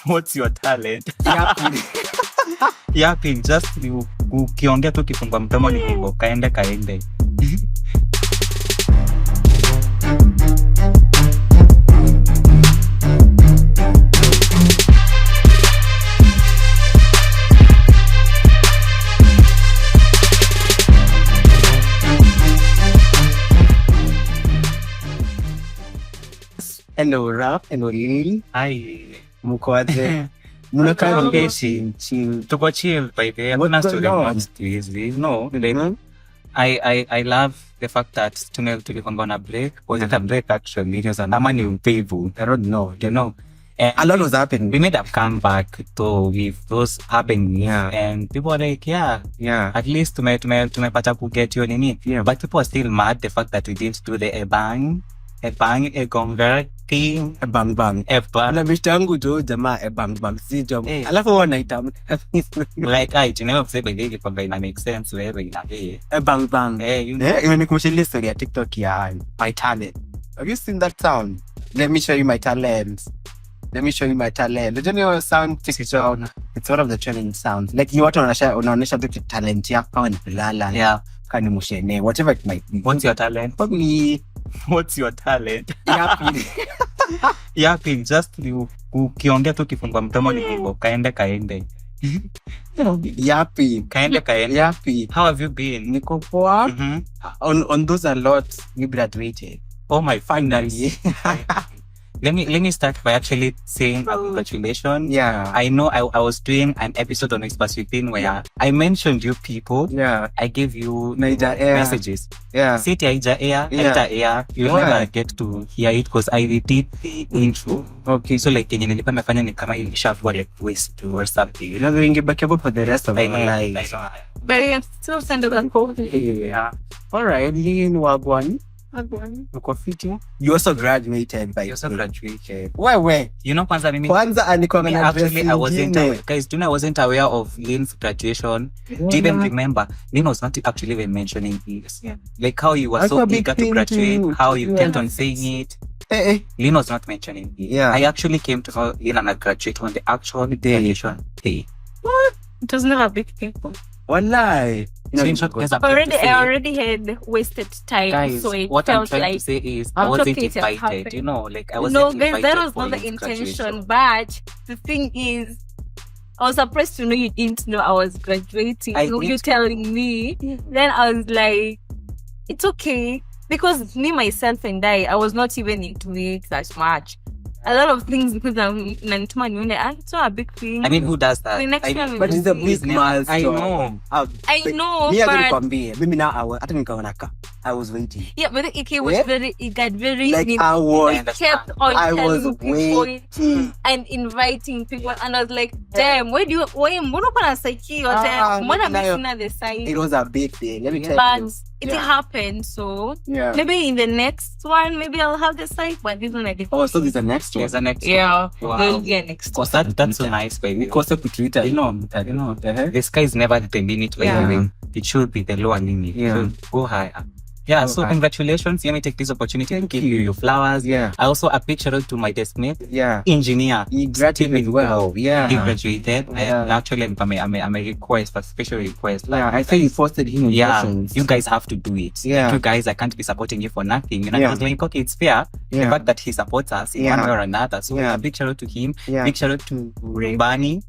What's your talent? Yapi, just ukiongea tu kifungua mdomo ni hivyo, kaende. Hello Rap, hello Lily. Hi. Mko aje? Mnakaa chill. Tuko chill by the way. Hakuna story much easy. No, I love the fact that tulikuwa on a break. Was it a break actually? It was an amani upevu. I don't know, you know. A lot was happening. We made a comeback to with those happenings. And people were like, yeah. At least tumepata kuget hiyo nini. But people are still mad the fact that we didn't do the a bang, a convert thing, A bang. Na mishtangu jo jamaa a bang. Si jo. Alafu wanaita like I never say by the kwa ina make sense wherever ina be. A bang. You know. Imenikumbusha story ya TikTok ya my talent. Have you seen that sound? Let me show you my talent. The general sound TikTok. It's one of the trending sounds. Like you watu unaonesha tu talent yako ni kulala. Yeah. Kani mushene, whatever it might be. What's your talent? Probably. What's your talent? Yapi. Just ukiongea tu kifungua mdomo ni hivyo, kaende. Yapi. How have you been? Niko poa. On those a lot, we graduated. Oh my, finally. Let me start by actually saying congratulations. Yeah. I know I was doing an episode on Expressing where I mentioned you people. Yeah. I gave you messages. Yeah. City Aija Air. You'll never get to hear it because I did the intro. Okay. So like yenye nilikuwa nimefanya ni kama ilishafu request or something. You know, we can back up for the rest of our lives. But you still send it on code. Yeah. Alright, Lynn Wagwan. You also graduated. Where? You know, Kwanza I wasn't aware of Lynn's graduation. Didn't even remember. Lynn was not actually even mentioning this. Yeah. Like how you were so eager to graduate, how you kept on saying it. Lynn was not mentioning it. Yeah. I actually came to know Lynn and I graduate on the actual graduation day. What? It was never a big thing. Wallahi. I already had wasted time. Guys, so it what felt I'm trying like to say is I wasn't invited. You know, like I wasn't invited. No, guys, that was not the intention. But the thing is, I was surprised to know you didn't know I was graduating. You telling me. Then I was like, it's okay. Because me, myself, and I was not even into it that much. A lot of things because it's not a big thing. I mean, who does that? But it's a big milestone. I know. But I was waiting. Yeah, but it got very like kept on waiting and inviting people, and I was like, damn, why mbona the sign? It was a big day, let me tell you. It happened, so maybe in the next one, maybe I'll have the site, but this one I didn't. Oh, so there's a next one. There's a next one. Wow. Next one. That's so nice, baby. Because of Twitter, you know, the sky is never the limit. It should be the lower limit. So go higher. Yeah, so congratulations. Let me take this opportunity to give you your flowers. Yeah. I also a picture to my desk mate. Yeah. Engineer. He graduated well. Yeah. He graduated. Yeah. Actually, I'm a request, a special request. Like, I think he posted him. You guys have to do it. Yeah. You guys, I can't be supporting you for nothing. You know, I was like, okay, it's fair. The fact that he supports us in one way or another. So a big shout out to him. Big shout out to Rubani.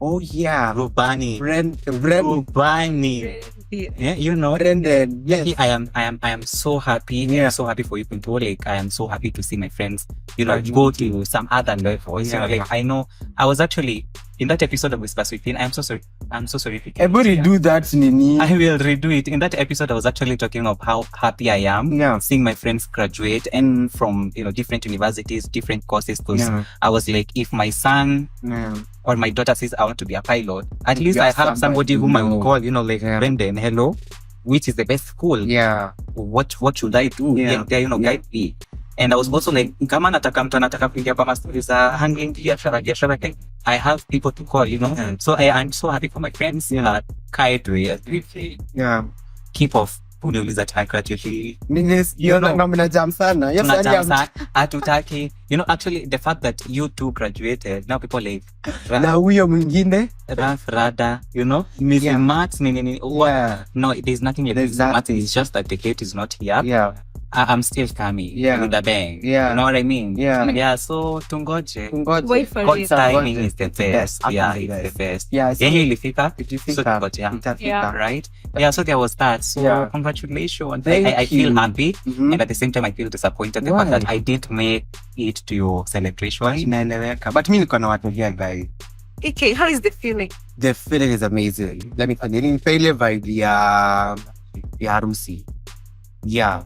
Oh yeah, Rubani. Rubani. Yeah, you know. Brendan. Yes. I am so happy. Yeah. I'm so happy for you people. Like I am so happy to see my friends, you know, go to some other levels. Yeah. You know, like I know I was actually in that episode of Whispers Within. I'm so sorry. Everybody do that, Nini. I will redo it. In that episode, I was actually talking of how happy I am seeing my friends graduate and from, you know, different universities, different courses. Because I was like, if my son or my daughter says I want to be a pilot, at least I have somebody whom I will call, you know, like Brendan, hello, which is the best school? Yeah. What should I do? You know, guide me. And I was also like, kama nataka mtu anataka kuingia kwa stories za hanging biashara, I have people to call, you know. So I'm so happy for my friends. Keep off uniuliza ta graduate. Mna jam sana. Yes, Hatutaki. Actually the fact that you two graduated, now people like na huyo mwingine rough rada, missing marks nini. No, there's nothing like this. It's just that the date is not here. Yeah. I'm still coming with a bang. You know what I mean? Yeah. So tungoje. Wait for God's it. timing is the best. Yeah, it's the best. Yeah. So ilifika. So itafika. Yeah. Right? Yeah, so there was that. So congratulations. I feel happy, and at the same time I feel disappointed the fact that I didn't make it to your celebration. Inaeleweka. But mimi niko na watu guys. Okay, how is the feeling? The feeling is amazing. Let me tell you, ile vibe ya harusi. Yeah.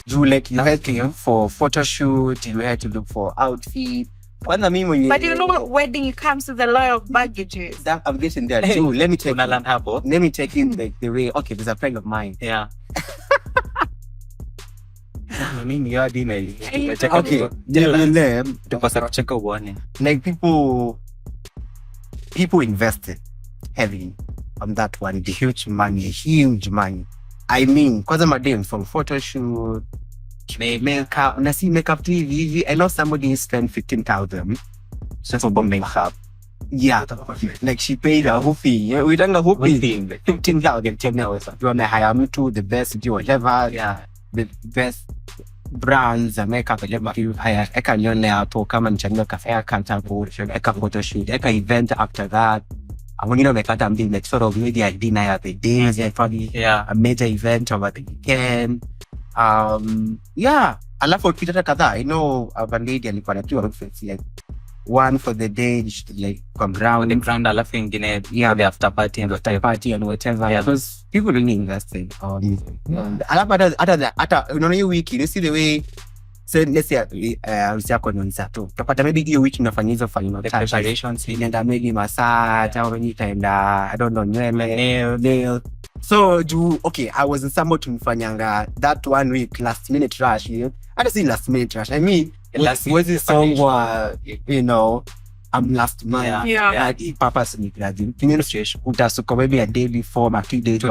You had to look for photo shoot, you had to look for outfit. But wedding comes with a lot of baggages. I'm getting there too. Let me take in the way. Okay, there's a friend of mine. Yeah. Okay. Like people invested heavily on that one. Huge money. I mean, kwanza madem from photo shoot, makeup, makeup TV. I know somebody spent 15,000 just for makeup. Yeah, like she paid a hoopy. We don't know hoopy. 15,000 $10. You wanna hire me to the best do whatever. Yeah, the best brands and makeup. You hire. I can learn hapo kama mchango cafe. I can photo shoot. I can event after that. I want to make that something like sort of maybe a dinner at the days, probably a major event over the weekend. Alafu ukitaka kadhaa. I know a lady alikuwa na two outfits, like one for the day, like from ground, alafu ingine the after party and whatever. Yeah, because people really invested. Alafu hata unaona hiyo wiki, you see the way. So let's say yako ni nzito. Utapata maybe hiyo wiki unafanya hizo preparations, inaenda maybe massage au itaenda I don't know nail. So I was in somewhat tumfanyanga that 1 week last minute rush. I don't see last minute rush. I mean was this song I'm last month. Purpose ni graduate. Utasuka maybe a day before, or 2 days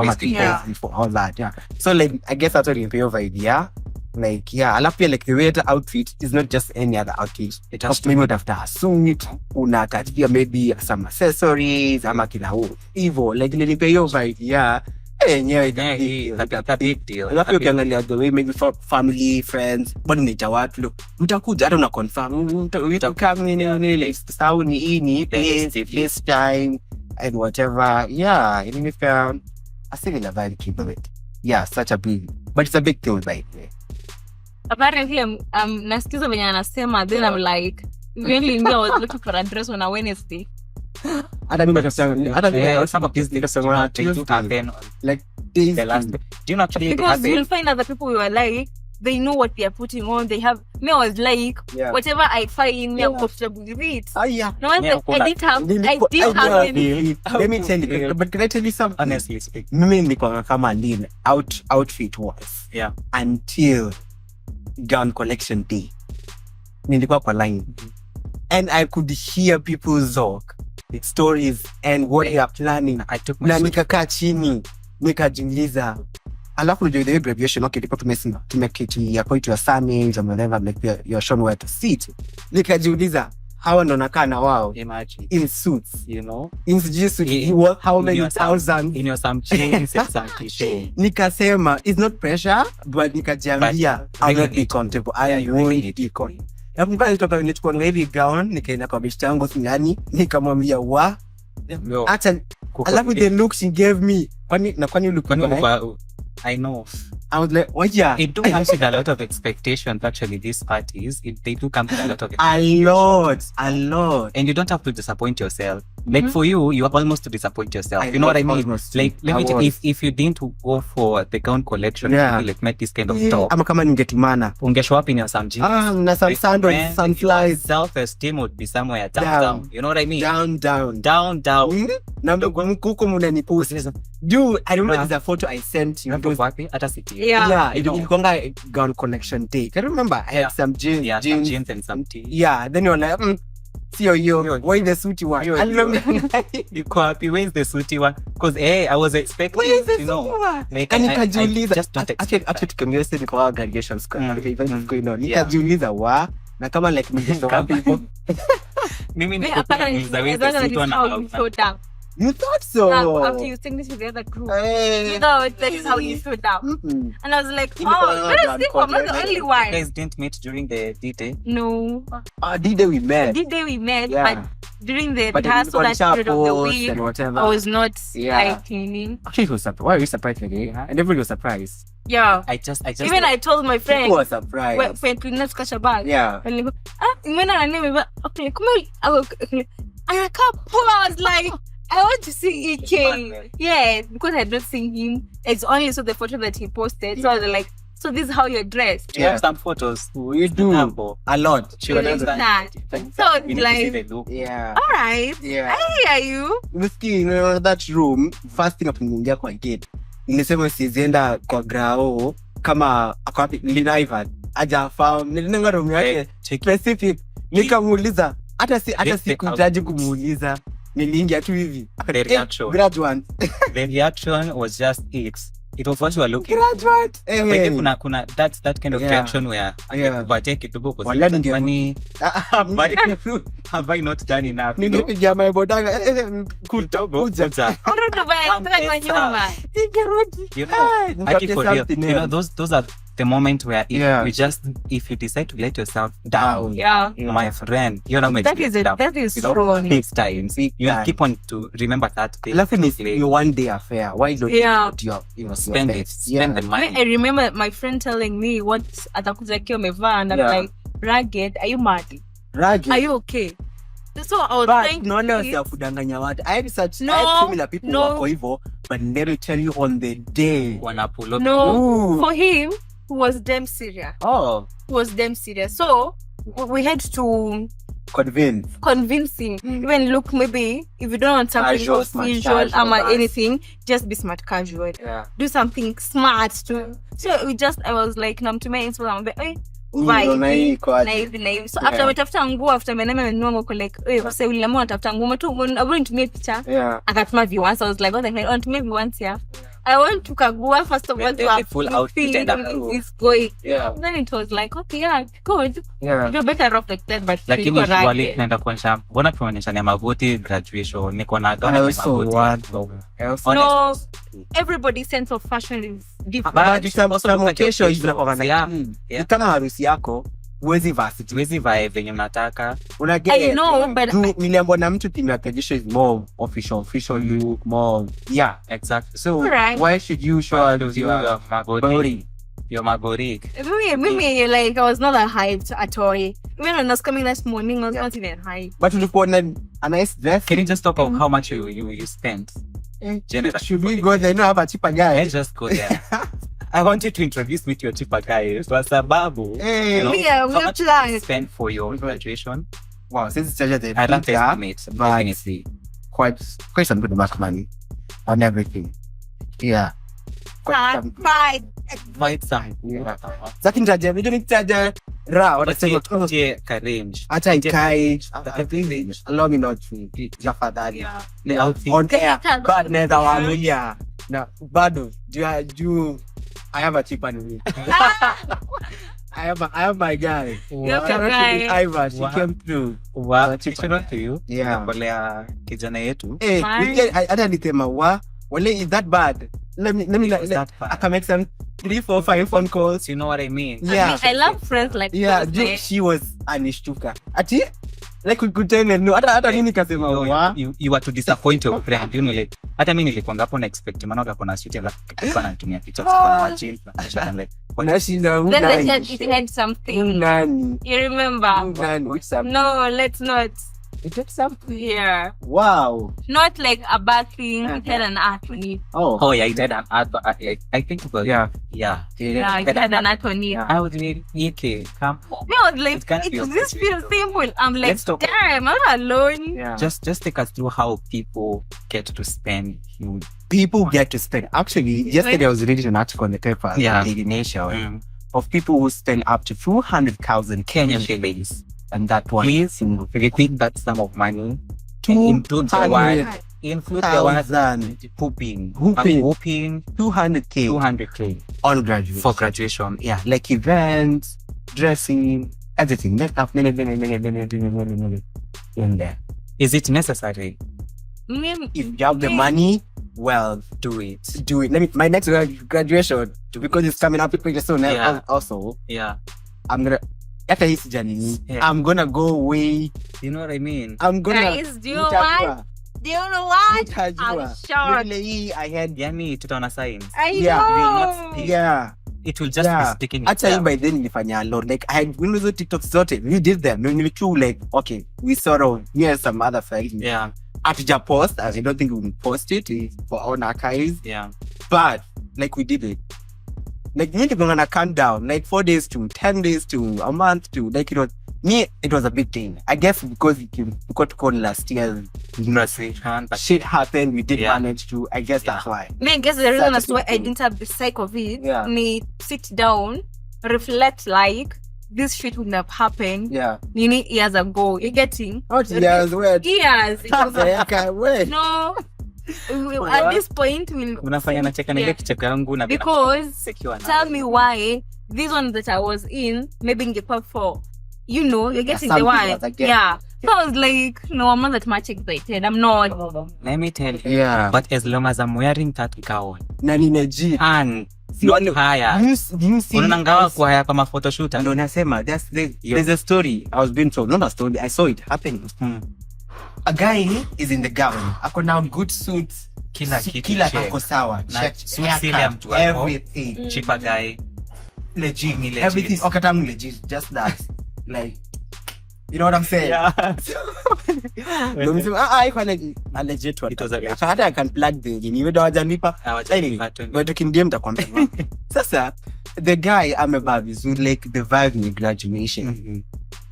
before all that. Yeah. So like I guess that's what you pay over idea. Like I love like the way the outfit is not just any other outfit. It has to maybe after a suit, unatatia maybe some accessories, ama kila hivyo like nilipay over idea. That's a big deal. Alafu ukiangalia the way maybe for family, friends, bado ni watu mtakuja hata una confirm utakaa nini sawa ni hii place time and whatever. Even I think in a very keep of it. Such a big, but it's a big deal by the way. Apparently nasikiza venye anasema, then I'm like really me I was looking for a dress on a Wednesday. Hata mimi some of these niggas like days the last. Do you know actually because you'll find other people who are like they know what they are putting on. They have me. I was like whatever I find me I'm comfortable with it. No, I didn't have any. Let me tell you, but can I tell you something? Honestly speaking, mimi nilikuwa kama nini outfit was until gown collection day. Nilikuwa kwa line and I could hear people's talk, stories and what they are planning. I took na nikakaa chini nikajiuliza, alafu ndio the graduation ndipo tumeketi ya point your summit or whatever, like you're shown where to sit. Nikajiuliza hawa ndo nakaa na wao in suits, in suits, how many thousand in your some chains and some t-shirt. Nikasema it's not pressure, but nikajiambia I'll not be comfortable. I won't be comfortable. Nitoka nilichukua heavy gown nikaenda kwa bishta yangu ndani nikamwambia acha, alafu the look she gave me kwani look I know. I was like, it do comes with a lot of expectations. Actually, these parties, they do come with a lot of expectations. A lot. And you don't have to disappoint yourself. Like for you are almost to disappoint yourself. You know what I mean? Like, let me tell you, if you didn't go for the gown collection, like make this kind of top. Ama kama ningetumana. Ungeshow up in your some jeans. Na some sandals, some flies. Self-esteem would be somewhere down. You know what I mean? Down. Na mkuko mnanipost. Dude, I remember there's a photo I sent you. Ilikuanga gown collection day. Can you remember? I had some jeans and some tea. Then you're like, See you. Why the suit one? You copy. Where's the suity one? Because I was expecting. Where's the you know, like, I just don't expect. actually tukiongea kwa graduations event going on. Nikajiuliza na kama like people. Mimi ni You thought so? After you sing this with the other group, you know, that is how you feel down. And I was like, I'm not the only one. You guys didn't meet during the D-Day? No. D-Day we met. But during the rehearsal that period of the week, I was not cleaning. Actually, why are you surprised again? And everybody was surprised. Yeah. I just even I told my friend. People were surprised. When cleaning to bag. Yeah. And like, okay, come on. And I can't pull. I was like, I want to see EK. Yeah, because I had not seen him. It's only so the photo that he posted. So I was like, so this is how you're dressed. You have some photos. We do a lot. So it's like, yeah. All right. Yeah. I hear you. You know, that room, first thing up kwa gate. Nilisema sizienda kwa grao kama akwapi Linaivan. Aja found nilinanga room yake specific. Nikamuuliza hata sikutaji kumuuliza. Niliingia tu hivi. The reaction. Graduands. The reaction was just it. It was what you were looking. Graduate. Kuna that kind of reaction where take it to go because money. Have I not done enough? Nilipigia my bodanga kuja. You know, those are the moment where if you decide to let yourself down, my friend, you know, that is strong. Takes time. You keep on to remember that. Laughing is your one day affair. Why don't you spend it? Spend the money. I remember my friend telling me what atakuja kio meva, and I'm like, Ragged, are you mad? Ragged, are you okay? So I was trying to kudanganya watu. I had similar people wako hivyo, but never tell you on the day. Wanapull up. No, for him, who was damn serious. Oh. Who was damn serious. So we had to convince him. Even look, maybe if you don't want something visual or anything, just be smart casual. Yeah. Do something smart too. So I was like, namtumia Instagram, naive. So after umetafuta nguo, after menema nguo like, sasa uliamua tafuta nguo tu, abuni nitumie picha. Akatuma viewants. I was like, what the hell? I want to make viewants here. I want to kagua first of all to have full outfit and it's going. Yeah. Then it was like, okay, good. Yeah. You're better off like that, but lakini wali naenda kuonyesha mbona tuonyesha ni maboti graduation niko na no, everybody's sense of fashion is different. But some occasion is kama harusi yako huwezi vaa venye unataka. I know, but niliambiwa na mtu team ya graduation is more official look, more exactly. So why should you show your body? Your magorik. Maybe like I was not that hyped at all. Even when I was coming this morning, I was not even hyped. But you put a nice dress. Can you just talk of how much you spent? Should we go there? I don't have a cheaper guy. Let's just go there. I want you to introduce me to your cheaper guy. Kwa sababu, how much you spent for your graduation? Wow, since it's such a I don't estimate, definitely. Quite some good amount of money on everything. Yeah. Quite some. Zaki nitaja, video nitaja ra watasema arrange. Hata ikai allow me not to jafadhali. On air but never walia. Na bado do I have a cheaper than me. I have my guy. Ivan, she came through. Wow, cheaper to you. Yeah. Kolea kijana yetu. Hata nitema wale is that bad? Let me I can make some 3, 4, 5 phone calls. You know what I mean? Yeah. I love friends like that. She was anishtuka. Ati like we could tell no hata nini kasema you are to disappoint your friend, you know, like hata mimi nilikuwa ngapo na expect maana kuna shoot ya kwa natumia pictures kwa machine like wanashinda then they had something nani you remember which something no let's not it had something here. Wow, not like a bad thing. It had an art on it. Oh yeah, it had an art, but I think it was it had an art on it. I would need come. I was like, this feels simple. I'm like, damn, I'm not alone. Yeah. Just take us through how people get to spend huge. People get to spend. Actually, yesterday I was reading an article on the paper. Yeah. Of people who spend up to 200,000 Kenyan shillings And that one. Please repeat that sum of money. Include the one hooping. 200K On graduation. for graduation. Yeah, like events, dressing, everything. Makeup, in there. Is it necessary? If you have the money, well, Do it. do it. My next graduation, because it's coming up pretty soon. Yeah. Also, Yeah. I'm gonna. After his journey, Yeah. I'm gonna go away. You know what I mean? I'm gonna. Guys, do you know what? Do you know what? I'm shocked. Really, I had. Yani tutaona signs. I Yeah. We will know. not speak. Yeah. It will just be sticking Hata hii itself. by then nilifanya alone. Like I had when those TikToks zote, we did them. Nilichu like okay, we sort of some other files. Yeah. Hatuja post, as I don't think we will post it for our own archives. Yeah. But like we did it. Like me gonna count down like 4 days to 10 days to a month to like it was a big thing. I guess because we got to call last year's Graduation, but shit happened, we did Yeah. manage to. I guess that's why. Me, I guess the reason Such as a why big I thing. didn't have the psych of it, Yeah. me sit down, reflect like this shit wouldn't have happened Yeah. many years ago. You're getting Oh, yeah, weird. years. It was I can't wait. no. At this point, we'll unafanya nacheka na ile kicheko yangu na because secure na. tell me why this one that I was in maybe ngepop for you're getting some the one people that get- yeah. So I was like, no, I'm not that much excited. I'm not. Let me tell you. Yeah. But as long as I'm wearing that gown Na nimeji. and Not not higher. Do you see? Unaonanga kwa haya kama photoshoot. No, nasema there's a story I was being told. Not a story. I saw it happening. A guy is in the gown. Ako now good suits. Kila kitu Kila check. ako sawa. Na Check. suits ile ya Haircut, mtu wako. everything. Cheaper guy. Legit. Ni legit. Everything. Okay, I'm legit. Just that. Like, you know what I'm saying? Ndio msema iko legit one. It was a legit. Hata I can plug the game. Wewe hawajanipa. Hawajanipa tu. But tukimdm takwambia. Sasa the guy amevaa vizuri like the vibe in graduation.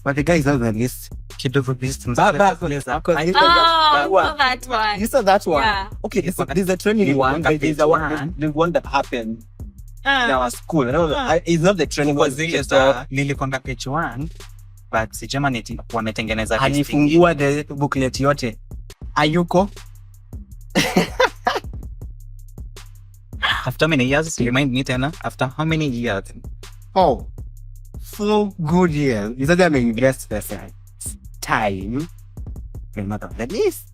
But the guy is on the list. Kidogo distance. Ba- ba- Because I- Oh, that one. You saw that one? Yeah. Okay, there's a training one. There's the one that happened in our school. It's not the training one. was It's ile just, za nilikwanga page 1 but si Germany wametengeneza listing. alifungua the booklet yote. Ayuko. After many years, remind me tena, after how many years? Oh, 4 good years. You said I'm invest this time. You're not on the list.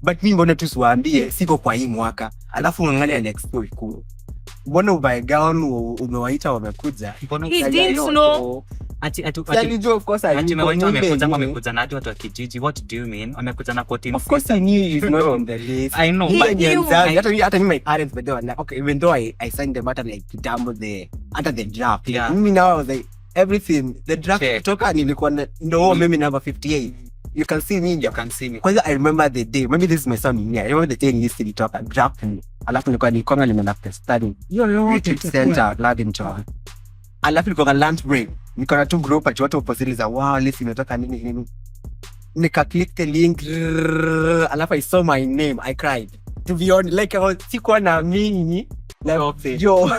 But mi mbona tu siwaambie siko kwa hii mwaka. Alafu ngangania next story cool. Mbona uvae gown umewaita wamekuja. He didn't know. Ati Alijua of course I mewaita wamekuja knew. wamekuja na watu wa kijiji. What do you mean? Wamekuja na 14. Of course I knew he's not on the list. I know. He But knew. Hata my parents but they were like, okay, even though I signed them out like kitambo under the draft. Yeah. Mimi now I was like everything the draft Check. kutoka nilikuwa mimi number 58. You can see me. you can see me. Kwanza I remember the day. Maybe this is my son in here. I remember the day he used to talk and draft me. Alafu nilikuwa nimeenda study. Retreat center Lavington. Alafu nilikuwa lunch break. Niko na tu group ati watu opposite za wow list imetoka nini. Nika click the link. Alafu I saw my name. I cried. To be honest, like I was sikuwa na mimi. Okay. Yo.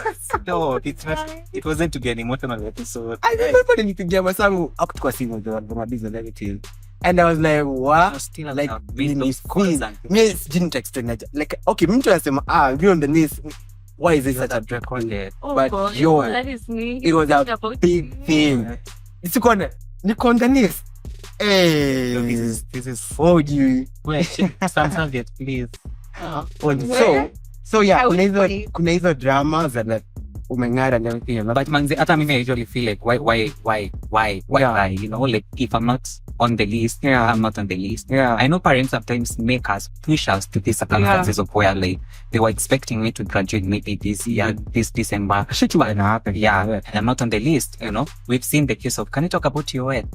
No, it wasn't to be an emotional episode. I remember nilipigia masangu akutukwa simu the mabizo negative. And I was like, what? Still Like, read those calls and me didn't explain that. Like, okay, mtu anasema, be on the list. Why is it such a recorded. Oh, But God. yo, That is me. it was a big thing. Niko on the list. Hey, This is oh, you. wait, some yet, please. So yeah, I would kuna hizo dramas and like umeng'ara and everything. But manzi, hata mimi I usually feel like why? You know, like if I'm not on the list, I'm not on the list. Yeah. I know parents sometimes make us push us to these circumstances of where like they were expecting me to graduate maybe this year, this December. Shit might happen. Yeah, and I'm not on the list. You know, we've seen the case of. Can you talk about your wedding?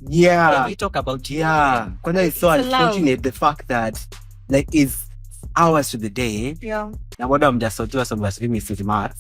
Can Yeah. we talk about your Yeah. wedding? Kwanza it's so It's allowed. unfortunate the fact that like it's hours to the day. Yeah. Na bado mjasotua so basi mimi si smart.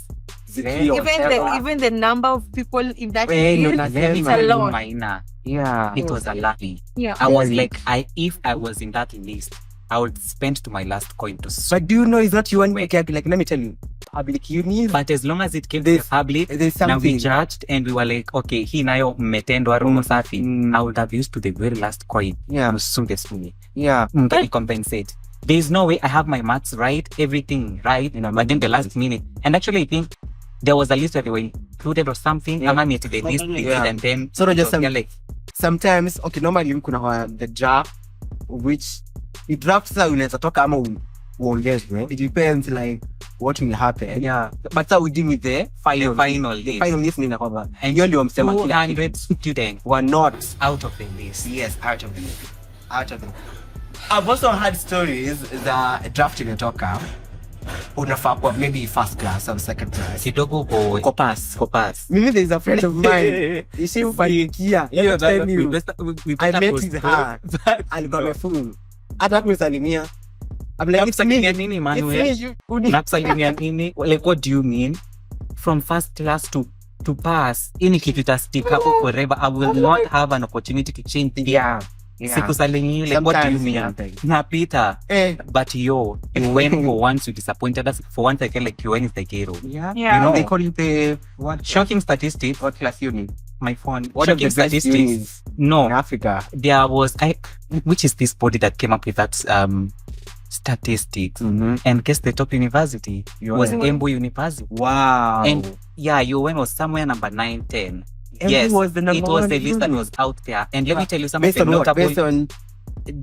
Even the number of people in that Well, field, no, it's never. a lot. Minor. Yeah. It was a lucky. Yeah. I was like, if I was in that list, I would spend to my last coin to But do you know it's not you and me? Like let me tell you. public unis. But as long as it came to the public, there's now we something. judged and we were like, okay, hii nayo mmetendwa roho safi. I would have used to the very last coin. Yeah. Soonest me. Yeah. Compensate. There's no way I have my maths right, everything right, but then the last minute. And actually, I think there was a list that they were included or something. Yeah. The list they did, and then So just like sometimes, okay, normally kuna the draft, which the draft sa unaweza toka ama uongezwe. It depends like what will happen. Yeah. But so we deal with the final list. The final list nina kwamba. And hiyo ndio msema 200 students were not out of the list. Yes, out of the list. Out of the list. I've also had stories that draft imetoka unafaa kwa maybe first class or second class. Kidogo Ko pass. Maybe there's a friend of mine. She mfanikia. I met with her. Alikuwa amefunga. Hata kusalimia. I'm like, it's me. Nini, Manuel? Nakusalimia nini? Like, what do you mean? From first class to pass, any kitu ita stick up forever. I will not have an opportunity to change things. Yeah. Sikusalimia, like, what do you mean? Napita. But you went for once, you disappointed us. For once, I feel like you went is the hero. Yeah. Yeah. You know, they call it the Shocking statistics. what class uni? My phone. What of the Shocking best unis No. in Africa? There was which is this body that came up with that statistics, and guess the top university was Embu University. Wow. And yeah, UN was somewhere number 9, 10. Embu Yes, was the number it was one the list that uni. was out there. And let me tell you some Based of the on what? notable, Based on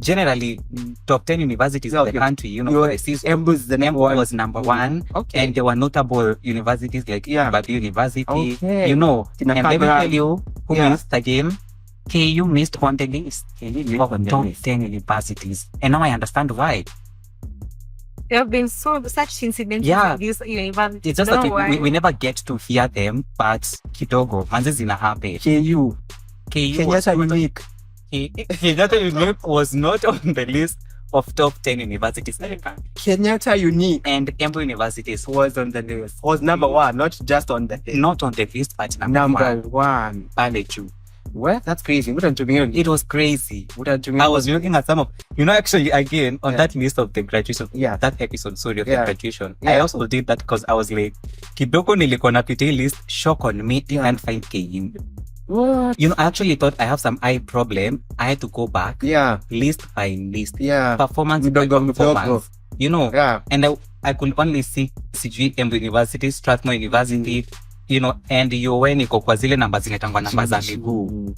generally top 10 universities in the country, you know, your for the season. Embu's the number one. was number one. Okay. And there were notable universities like Babi University, Okay. you know. Tina And let me Kabra. tell you who missed again. KU missed on the list of top 10 universities. And now I understand why. There have been such incidents Yeah. in these universities. It's just that we never get to hear them, but kidogo, manzi zina happen. KU. Kenyatta unique. Kenyatta Unique was not on the list of top 10 universities. Kenyatta unique And Embu Universities was on the list. Was number one, not just on the list. not on the list, but Number one. Pale juu. Well, that's crazy. What do you mean? It was crazy. What I was looking at some of, actually, again, on that list of the graduation, Yeah. that episode, sorry, of the Yeah. graduation, Yeah. I also did that because I was like, kidogo nilikuwa napita hii list, shock on me, Yeah. can't find KU. What? I actually thought I have some eye problem. I had to go back, Yeah. list by list, Yeah. performance by Mdogo. performance, Yeah. and I could only see CG Embu University, Strathmore University, and UN iko kwa zile namba zinatangwa namba za miguu.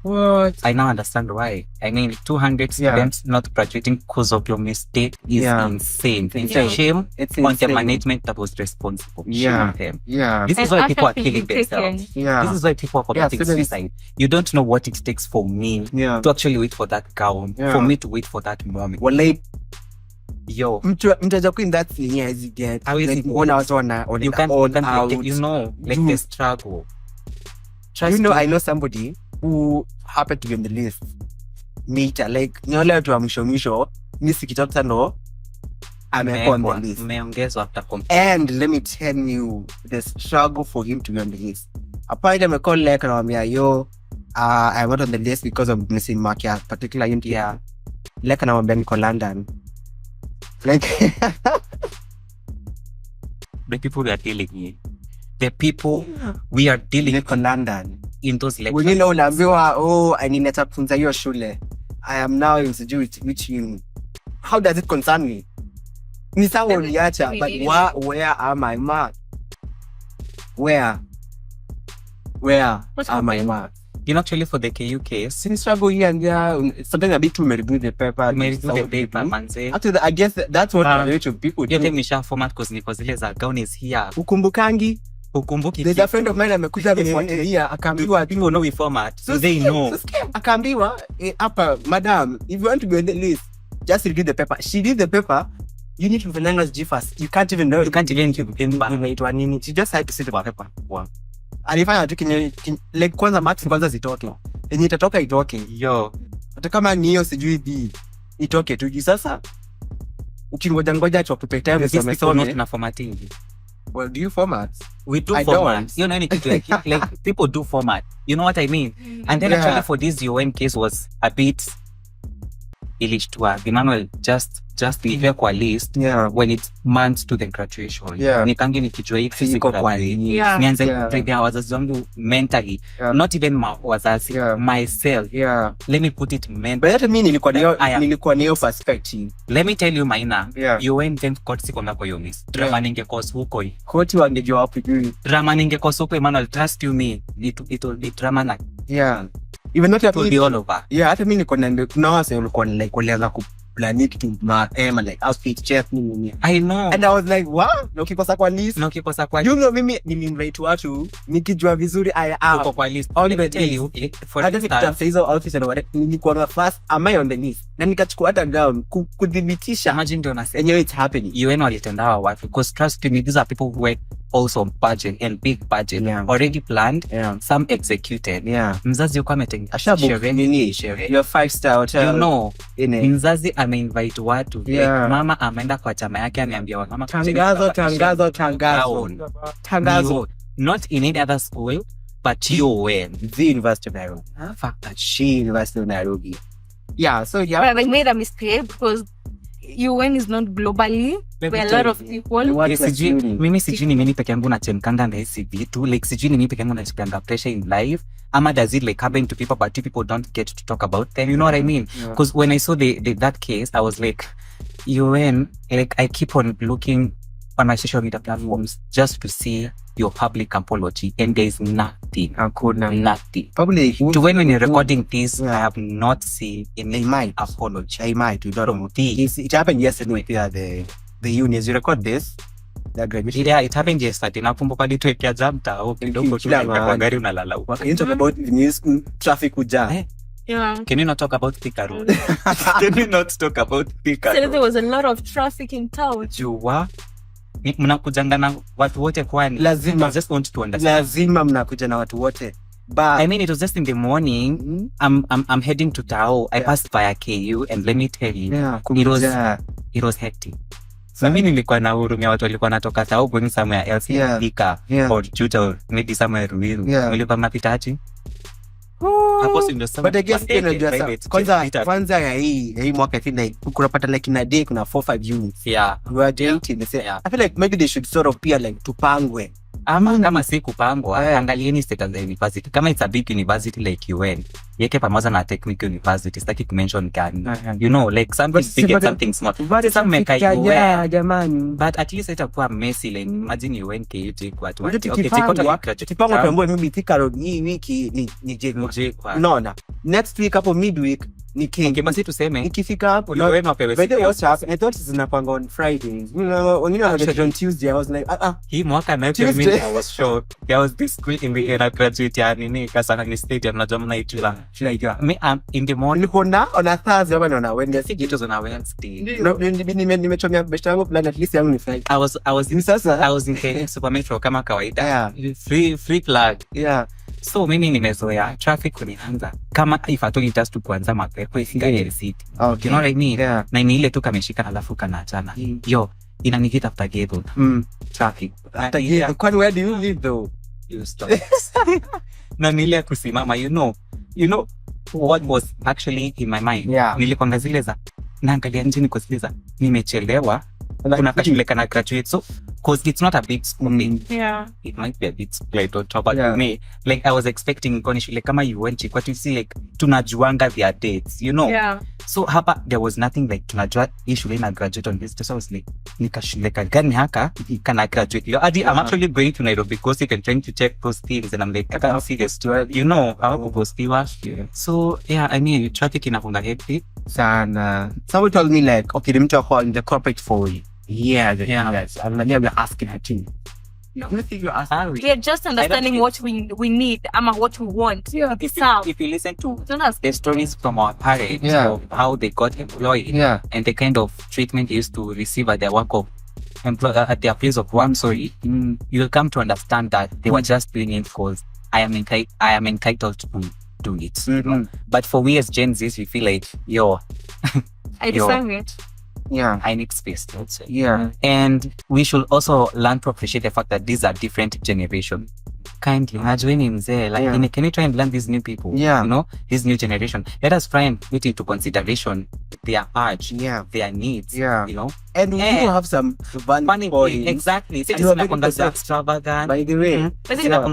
What? I now understand why. I mean, 200 students not graduating because of your mistake is insane. It's a shame It's on the insane. management that was responsible. Shame Yeah. on them. Yeah. This is And why people are after killing being taken. themselves. Yeah. This is why people are committing students- suicide. You don't know what it takes for me Yeah. to actually wait for that gown, Yeah. for me to wait for that moment. Well, Yo, mtu ajaku in that thing as you get. How is like, it? Ona watu wana you can't out. like the struggle. You know, I know somebody who happened to be on the list. Meter, like, ni wale watu wa mwisho, mi sikitoka ndo amekuwa on the list. Umeongezwa after And let me tell you, the struggle for him to be on the list. Apparently, I'm call like anamwambia, yo, I'm not on the list because of missing mark ya particular unit. Yeah. Like anamwambia niko London. Like, the people we are dealing with, the people we are dealing niko London. in those lectures. Wengine unaambiwa, ninataka kufunza hiyo shule. I am now in which uni. How does it concern me? Ni sawa uniacha, but where are my marks? Where are my marks? Actually, for the KU case, Since struggle here and there, sometimes a bit too review the paper. the paper, manze. After that, I guess that's what majority of people do. Yote misha format because niko zile za gown is here. Ukumbukangi, Ukumbuki. there's a friend of mine amekuja amefuatilia akaambiwa People know we format, so they know. Akaambiwa hapa, madam, if you want to be on the list, just read the paper. She did the paper. You need to kufanyanga sijui first. You can't even know. You can't even Inaitwa nini? She just had to sit on paper. Wow. Alifanya tu like kwanza marks kwanza zitoke. Yenye itatoka itoke. Yo, Hata kama ni hiyo sijui B itoke tu. Sasa ukingoja tu tupe time these people some. not na formatting. Well, do you format? We do I format. don't. Any kitu like people do format. You know what I mean? And then Yeah. actually for this UN case was a bit, ilishtua Emmanuel just niwe kwa list when it's months to the graduation. Nikangi nikijua hii Physical kwa nianze prepare wazazi wangu mentally, not even wazazi, myself. Let me put it mentally. But hata mimi nilikuwa niyo perspective. Let me tell you Maina, you went then court siko ngako yo miss. Drama ningekosa huko. Court wangejua hapo juu. Drama ningekosa huko Emmanuel, trust you me. It will be drama na. Even not it will be all over. Hata mimi nilikuwa na wase walikuwa like walianza plan it to mapema like outfit chef nini. I know. And I was like, wow, ukikosa kwa list. You know mimi nimeinvite watu nikijua vizuri I am uko kwa list. Only but tell you for that hizo outfits and whatever nilikuwa na first am I on the list. Na nikachukua hata down kudhibitisha. Imagine ndio nasema and it's happening. You know walitenda watu because trust me, these are people who work also budget and big budget already planned, some executed. Mzazi yuko ametenga sherehe your 5-star hotel, you know mzazi ameinvite watu like mama ameenda kwa chama yake ameambia wa mama tangazo not in any other school but UN, the University of Nairobi. Fuck that she University of Nairobi. So but they made a mistake because UN is not globally where a lot of people mimi sijui ni mimi peke yangu nachemkanga na hizi vitu like sijui ni mimi peke yangu nachemkanga pressure in life ama does it like happen to people but people don't get to talk about them, you know what I mean? Because when I saw that case I was like UN, like I keep on looking on my social media platforms just to see your public apology and there is nothing. Nothing. Probably to when you're recording this, I have not seen any apology. I might. We don't know. It happened yesterday. The unions. You record this. The graduation. It happened yesterday. Nakumbuka nitwekea jam tao kidogo tu kwa gari unalala huko. Can you talk about news traffic uja? Can you not talk about Thika Road? Can you not talk about Thika Road? There was a lot of traffic in town. Jua mnakujanga na watu wote kwani? Lazima. I just want to understand. Lazima mnakuja na watu wote. But I mean it was just in the morning. I'm heading to Tao. I passed by KU and let me tell you, it was hectic. So mimi nilikuwa na hurumia watu walikuwa natoka Tao going somewhere else, Thika or Juja or maybe somewhere Ruiru. Nilikuwa mnapitaje? But I guess kwanza ya hii mwaka I feel like kunapata like in a day kuna 4-5 units. We are dating. I feel like maybe they should sort of peer like tupangwe. Ama kama si kupangwa, angalieni status za university. Kama it's a big university like UN, yeke pamoja na technical university, sitaki kumention gani. You know, like something big and something small. Some meka UN, jamani. But at least itakuwa messy like imagine UN KUT kwa watu. Okay, tipangwa tuambiwe mimi Thika Road hii wiki ni je. Unaona? Next week hapo midweek ni King. Basi tuseme nikifika hapo no wewe mapewe. But I thought zinapanga on Fridays. Wengine wanakuja on Tuesday. I was like hii mwaka na mimi I was shocked. There was this school in the era graduate ya nini kasana ni stadium na jamna itula. Me in the morning on a Thursday ama on a Wednesday. It was on a Wednesday. Nimechomea best yangu plan at least yangu ni Friday. I was in the Super Metro kama kawaida. Free plug. So mimi nimezoea traffic kunianza kama if at all it has to kuanza mapepo isingaje city. You know what I mean? Na ni ile tu kameshika alafu kanaachana. Yo inanikita after gate. Traffic. Kwani where do you live though? You stop. Na nile kusimama, you know what was actually in my mind. Nilikwanga zile za naangalia nje niko zile za nimechelewa. Kuna kashule kana graduate so cause it's not a big school. It might be a big school on top but me like I was expecting koni shule kama you went what you see like tunajuanga their dates, you know. So hapa there was nothing like tunajua hii shule ina graduate on this, so I was like nikashule gani haka kana graduate. I'm actually going to Nairobi because you can trying to check those things and I'm like I can't see the story, you know how postiwa. So I mean traffic inafunga hectic sana. Someone told me like okay them to call in the corporate for you. Yes. I'm not even asking her to. We are just understanding what we need, what we want. If you listen to the stories from our parents of how they got employed and the kind of treatment they used to receive at their at their place of work, you'll come to understand that they were just doing it because I am entitled to do it. But for we as Gen Zs, we feel like I deserve it. I need space, let's say. And we should also learn to appreciate the fact that these are different generations. kindly, najueni mzee, like, can you try and learn these new people? Yeah. You know, this new generation. Let us try and put into consideration their urge, their needs, you know. And we do have some funny points. Exactly. So you it's extravagant. By the way,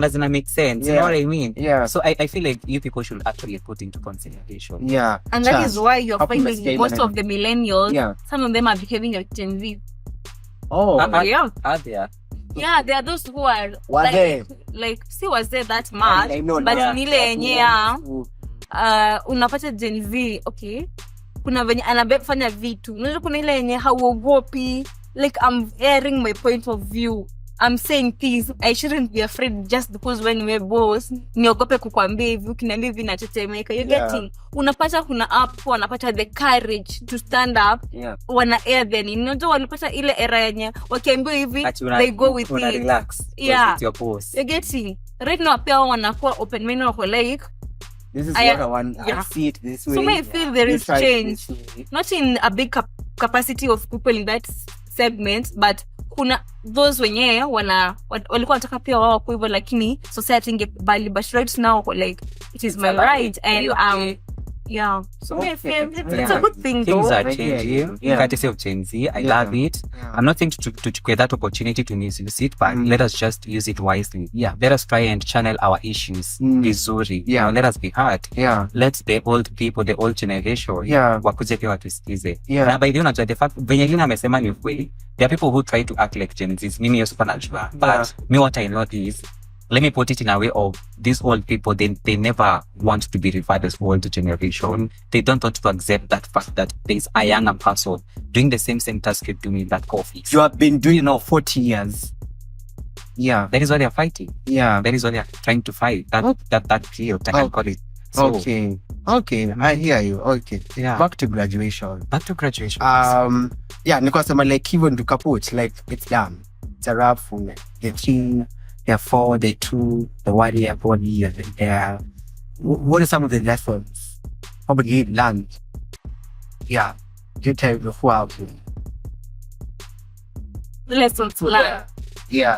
zina make sense. You know what I mean? Yeah. So I feel like you people should actually put into consideration. Yeah. And that is why you're finding most of the millennials, some of them are behaving like Gen Z. Oh, yeah. Are there? Yeah, there are those who are like see was there that much, but nile yenyewe unapata Gen Z, okay, kuna venye anafanya vitu, unajua kuna ile yenye hauogopi, like I'm airing my point of view, I'm saying things, I shouldn't be afraid just because when we're boss niogope kukwambia hivi, ukiniambia hivi natetemeka, you getting, unapata kuna up, wanapata the courage to stand up, wana air then, unajua walipata ile era yenye wakiambiwa hivi they go with it, relax, it's your boss, you getting, right now pia wanakuwa open mind, wako like this is what I want, I see it this way. So may feel there is change, not in a big capacity of people in that segment, but kuna those wenye walikuwa wanataka pia wao kwa hivyo, lakini society ingebali, but right now like it is my right, and so I feel it's a good thing. Things are changing. Courtesy of Gen Z, I love it. I'm not saying to get that opportunity to misuse it, but let us just use it wisely. Let us try and channel our issues vizuri. Let us be heard. Let the old people, the old generation, wakuje pia watusikize. Na by the way, unajua the fact venye Lina amesema ni ukweli, there are people who try to act like Gen Zs. Mimi yosu panajua. But me, what I know is, let me put it in a way of these old people, they never want to be referred as old generation. They don't want to accept that fact that there's a younger person doing the same task you're doing that coffee. You have been doing now 40 years. That is what they're fighting. That is what they're trying to fight. That period, I can call it. So, okay, I hear you. Okay, back to graduation. Nilikuwa sema like even to kaput, like it's done. It's a wrap for me. The 3, the 4, the 2, the 1 year, 4 years, and what are some of the lessons probably you learned? You tell me before. Lessons learned.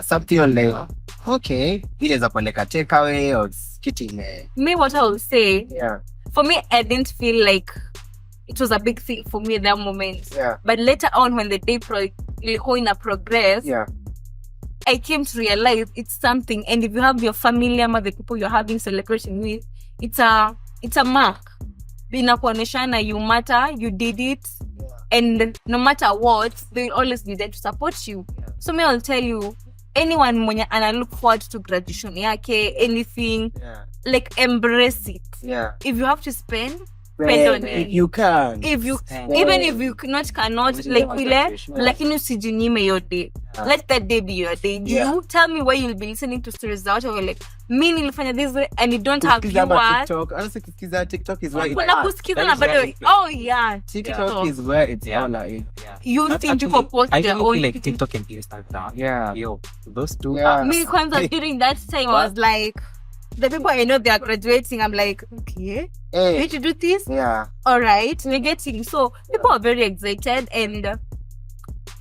Something on like, okay, it is upon like a takeaway or getting me, what I will say, for me, I didn't feel like it was a big thing for me at that moment. But later on, when the day progress, I came to realize it's something. And if you have your family or the people you're having celebration with, it's a mark. Binakuoneshana, you matter, you did it, and no matter what, they'll always be there to support you. So me, I'll tell you, anyone mwenye ana look forward to graduation yake, anything, like embrace it. If you have to spend on it. You can. Even if you cannot, like lakini usijinyime your day. Let that day be your day. You tell me why you'll be listening to stories out of like me nilifanya this way, and you don't have viewers. TikTok is where it's TikTok is where it's all like. You think people post I their feel own like TikTok and Instagram. Yo, those two. Me kwanza during that time I was like, the people I know they are graduating, I'm like, okay, you need to do this? All right, we're getting. So people are very excited, and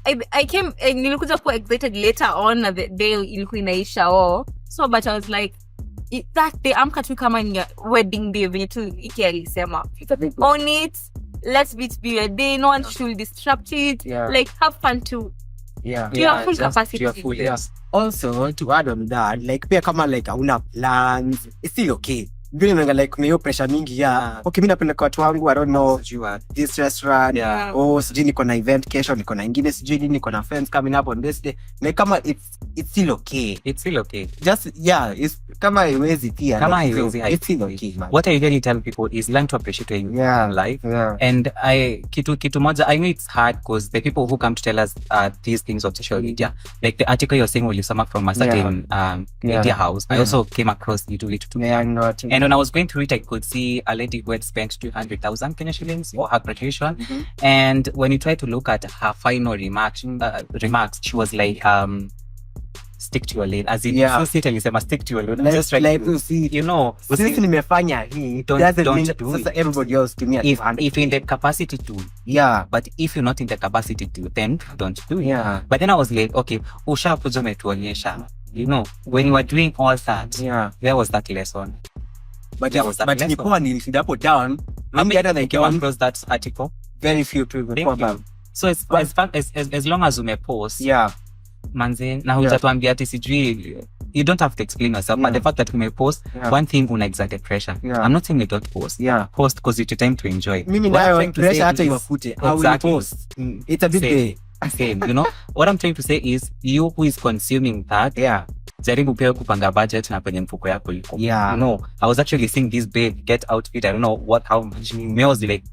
I came and nilikuja kuwa excited later on the day ilikuwa inaisha so, but I was like, that day amka tu kama ni wedding day venye tu iki alisema on it, let's be your day, no one should disrupt it, like have fun too. To your full capacity. Also, to add on that, like pia kama like hauna plans, it's still okay. Vile nanga like kuna hiyo pressure mingi okay, mimi napeleka watu wangu, I don't know, this restaurant, sijui niko na event kesho, niko na ingine sijui niko na friends coming up on this day. Like kama it's still okay. It's still okay. Just it's kama haiwezi pia. Kama haiwezi, it's still okay, man. What I usually tell people is learn to appreciate life. And kitu moja, I know it's hard because the people who come to tell us these things of social media, like the article you're saying, will you sum up from a certain media house, I also came across it too. And when I was going through it, I could see a lady who had spent 200,000 Kenya shillings for her graduation. And when you try to look at her final remarks, she was like, stick to your lane. As in, so sit and you say, stick to your lane. Just like, you know, since nimefanya hii, doesn't mean sasa everybody else to me. If you're in the capacity to, but if you're not in the capacity to, then don't do it. But then I was like, okay, ushakuja umetuonyesha you know, when you were doing all that, there was that lesson. But ni poa nilisikia hapo down. Maybe hata they came across that article. Very few people. So as long as umepost, manze, na hujatuambia ati sijui, you don't have to explain yourself, but the fact that umepost, one thing una exert pressure. I'm not saying you don't post. Post because it's your time to enjoy. Mimi nayo pressure hata iwafute. I will post. It's a big day. Same, you know. What I'm trying to say is, you who is consuming that, jaribu pia kupanga budget na penye mfuko yako liko. You know, I was actually seeing this babe get outfit. I don't know how much. I was like,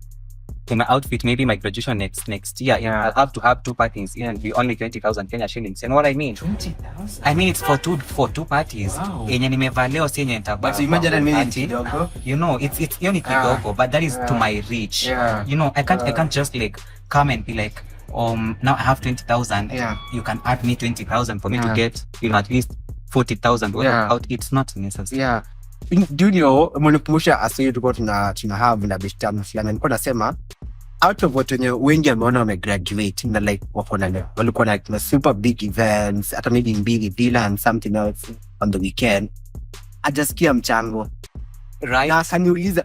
in my outfit, maybe my graduation next year, I'll have to have 2 parties, and be only 20,000 Kenya shillings. And what I mean? 20,000. I mean, it's for two parties. Wow. Yenye nimevaa leo si yenye nitabaa. But imagine mimi kidogo. You know, it's hiyo ni kidogo, but that is to my reach. You know, I can't just like come and be like, now I have 20,000. You can add me 20,000 for me to get, you know, at least 40,000 out. It's not necessary. Junior, mwenikumbusha asili tulikuwa tuna have na bishtamu fulani. Nilikuwa nasema out of watu wenye wengi ameona wamegraduate na like walikuwa na super big events, hata maybe big villa and something else on the weekend. Ajasikia mchango. Right. Na akaniuliza,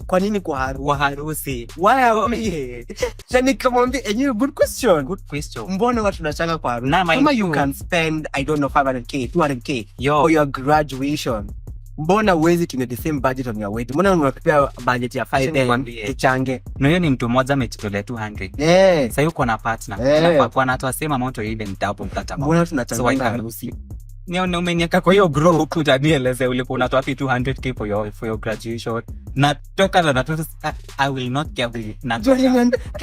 kwa nini kwa harusi? Why are we here? Jani kamwambia, good question. Mbona watu tunachanga kwa harusi? Kama you can spend, I don't know, 500k, 200k for your graduation. Mbona uwezi tuna the same budget on your wedding? Mbona unapea budget ya 5 tuchange? No, hiyo ni mtu mmoja ametolea 200. Sasa yuko na partner. Kwa natoa same amount or even double that amount. Mbona tunachanga harusi? Nione umeniaka kwa hiyo group utanieleze ulikuwa unatoa 200k for your graduation. Na toka na I will not give na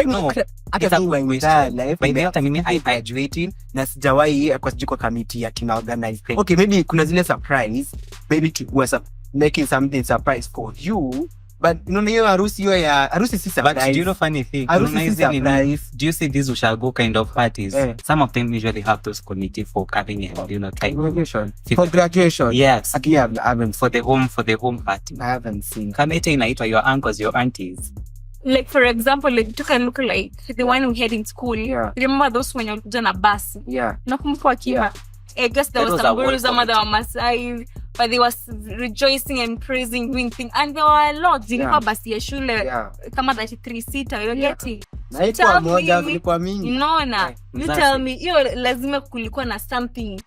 no. Hata mimi I graduating na sijawahi kwa sijiko committee ya kina organize. Okay, maybe kuna zile surprise, maybe to was making something surprise for you. But hiyo harusi si surprise. But do you know funny thing? Do you see these ushago kind of parties? Some of them usually have those committee for coming and, you know, type graduation. For graduation? Yes. Again, I haven't for the home party. I haven't seen. Committee inaitwa your uncles, your aunties. Like for example, like you can look like the one we had in school. Remember those when you're on a bus? Nakumbuka wakiwa. I guess there was some gurus, some other Masai, but they was rejoicing and praising, doing things, and there were a lot. Zilikuwa basi ya shule kama 33-seater, you're getting. Naikuwa moja kulikuwa mingi. Unaona, you tell me, hiyo lazima kulikuwa na something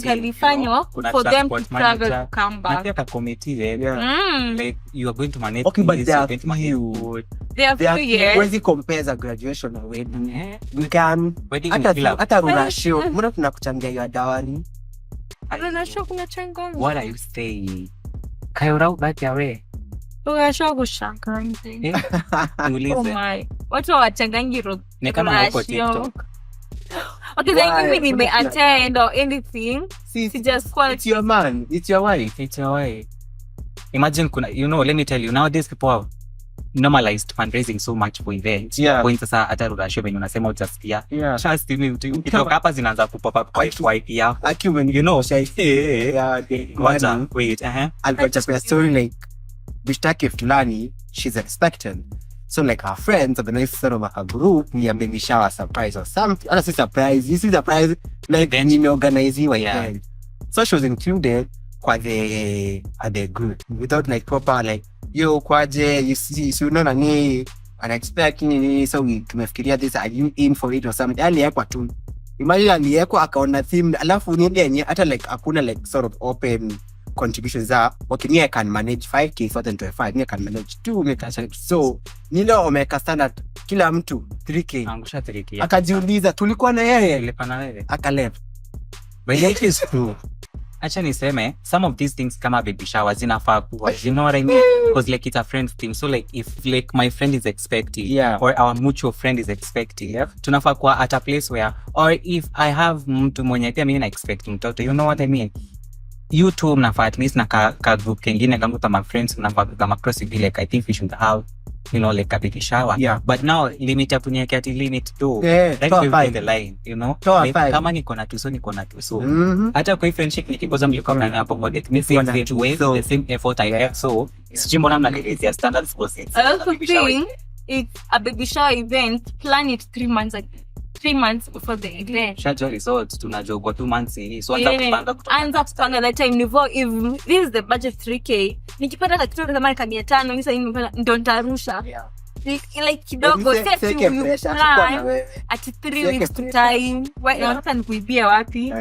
kalifanywa for them to travel to come back. Like a committee like you are going to manage. Okay, but they are few years. Wezi compare a graduation na wedding. We can hata runasho. Mbona tunakuchangia your dowry? Runasho kuna chango. What are you saying? Kayora ubaki awe. Runasho kushanga. Oh my. Watu wachangangi ni kama huko TikTok. Okay, then even if they attend or anything, see just quality. It's your man, it's your wife. Imagine let me tell you, nowadays people have normalized fundraising so much for events. Kwa sasa hata rudasho venye unasema utasikia. Trust me, ukitoka hapa zinaanza kupop up kwa idea. Wait. I'll just a story like Bishtaki fulani, she's expectant. So like her friends of the next sort of a group, ni baby shower surprise or something. Other surprise. You see surprise like ni organiziwa event. So she was included at the group without like proper like kwaje you see no nani unexpect nini, so we tumefikiria this, are you in for it or something. Aliyekwa tu. Imagine aliyekwa akaona theme alafu ni yenye hata like hakuna like sort of open contributions are okay, me I can manage 5k for them 25, me I can manage 2, so nilo omeka standard kila mtu 3k angusha 3k akajiuliza tulikuwa na yeye lipa na wewe akalep. But it is true. Acha niseme some of these things kama baby shower zinafaa kuwa, you know what I mean, because like it's a friend thing. So like if like my friend is expecting or our mutual friend is expecting, tunafaa kuwa at a place where, or if I have mtu mwenye pia mimi na expect mtoto, you know what I mean, you two mnafaa at least na ka group kengine kama friends mnafaa kama cross like I think we should have, you know, like a baby shower. But now limit ya tunyeke ati limit to like we the line, you know, kama niko na tuso hata kwa friendship nikikoza mlikuwa na hapo kwa get missing to waste the same effort I have, so sijui mbona mnaelezea standards process. I also think it's a baby shower event, plan it 3 months 3 months before the event. Schedule results tunajua kwa 2 months hii. So anza kupanga that time before, if this is the budget 3k, nikipata kitu kama 500 mimi sasa nimepata ndo nitarusha. Like kidogo set you plan at 3 weeks time. Why not nikuibia wapi?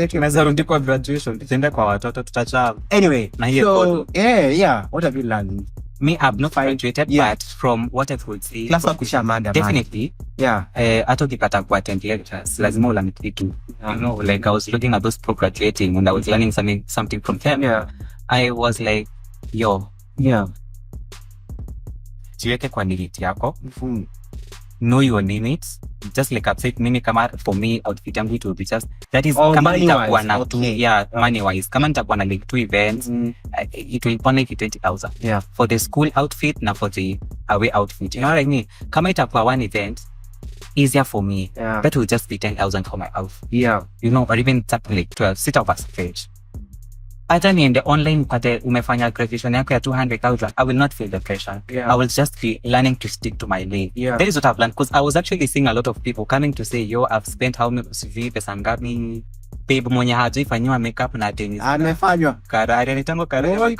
Tunaweza rudi kwa graduation, tutaenda kwa watoto tutacha. Anyway, na hiyo so yeah, what have you learned? Me, I've not graduated, but from what I could see, class wa kushamada definitely, hata ukipata kwa attend lectures, lazima ulearn kitu. You know, like I was looking at those pro graduating and I was learning something from them. I was like, jiweke kwa limit yako. Know your limits. Just like I've said, mimi kama for me outfit yangu it will be just that is kama nitakuwa na money wise, kama nitakuwa na like 2 events, it will only be 20,000 for the school outfit na for the away outfit. You know what I mean? Kama itakuwa one event, easier for me, that will just be 10,000 for my outfit. You know, or even something like 12 sit over stage. Hata niende online pate umefanya graduation yako ya 200,000, I will not feel the pressure. I will just be learning to stick to my lane. That is what I've learned, because I was actually seeing a lot of people coming to say, I've spent how much pesa ngapi, babe mwenye hajifanywa makeup na tennis. Amefanywa. Karari, nitango karari.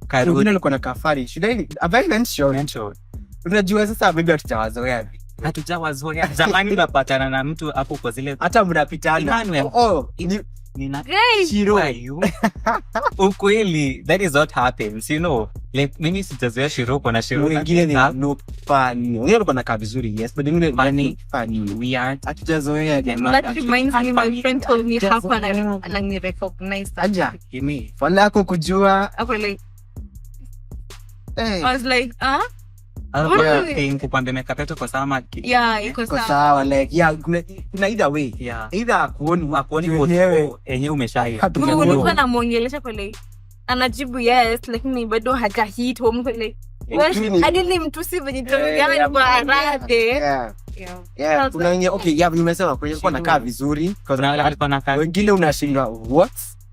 Karuri nilikuwa na kafari. Have I mentioned? Unajua sasa baby hatujawazoea. Hatujawazoea. Zamani unapatana na mtu hapo kwa zile hata mnapitana. Ukweli, that is what happens, you know. Like mimi sitazoea Shiro kwa na Shiro wengine ni no funny. Wengine kwa na kaa vizuri, yes, but wengine funny weird. Hatujazoea jamaa. That reminds me, my friend told me hapa na ni recognize aja kimi fala yako kujua hapo like I was like kupambe makeup yetu kwa sawa maki. Iko sawa. Like kuna either way. Either akuoni mwenyewe enye umeshai. Ulikuwa na muongelesha kwa like anajibu yes, lakini bado haja hit home kwa like hadi mtusi venye tunaongea kwa arade. Kuna wenye nimesema kwenye kwa nakaa vizuri kwa wengine unashindwa what.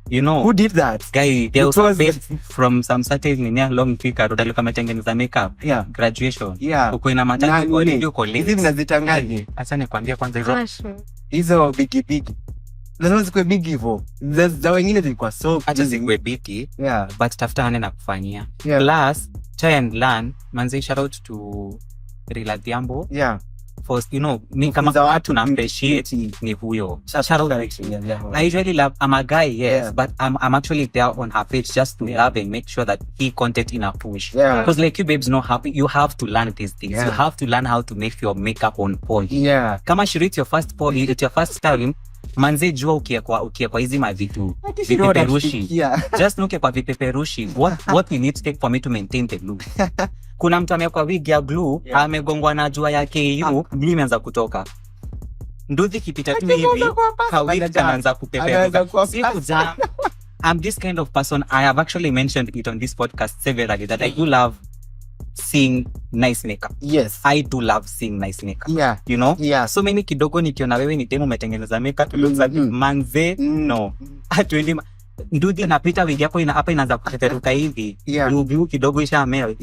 You know who did that guy? There was a from some certain long figure rodalo kama tengeneza makeup graduation uko ina matatu audio college hizi zinazitangaje. Acha nikwambie kwanza hizo big lazima zikuwe big hivyo, za wengine zilikuwa so acha zikuwe big but tafuta hane na kufanyia plus try and learn. Manze shout out to Riladhiambo for me kama watu na appreciate ni huyo. I usually love, I'm a guy, but I'm actually there on her page just to love and make sure that he content in a push. Because like you babes know how you have to learn these things. You have to learn how to make your makeup on point. Kama she read your first time, manze jua ukia kwa hizi mavitu vipeperushi. Just nuke kwa vipeperushi. What you need to take for me to maintain the look. Kuna mtu ameweka wig ya glue, amegongwa na jua yake glue imeanza kutoka. Nduthi kipita tu hivi, kawig anaanza kupeperuka. I'm this kind of person. I have actually mentioned it on this podcast severally that I do love seeing nice makeup. Yes. I do love seeing nice makeup. You know? So mimi kidogo nikiona wewe ni demo umetengeneza makeup, looks like manze, no. Atuendi nduthi napita wigi yako hapa inaanza kupeperuka hivi. Blue kidogo isha melt.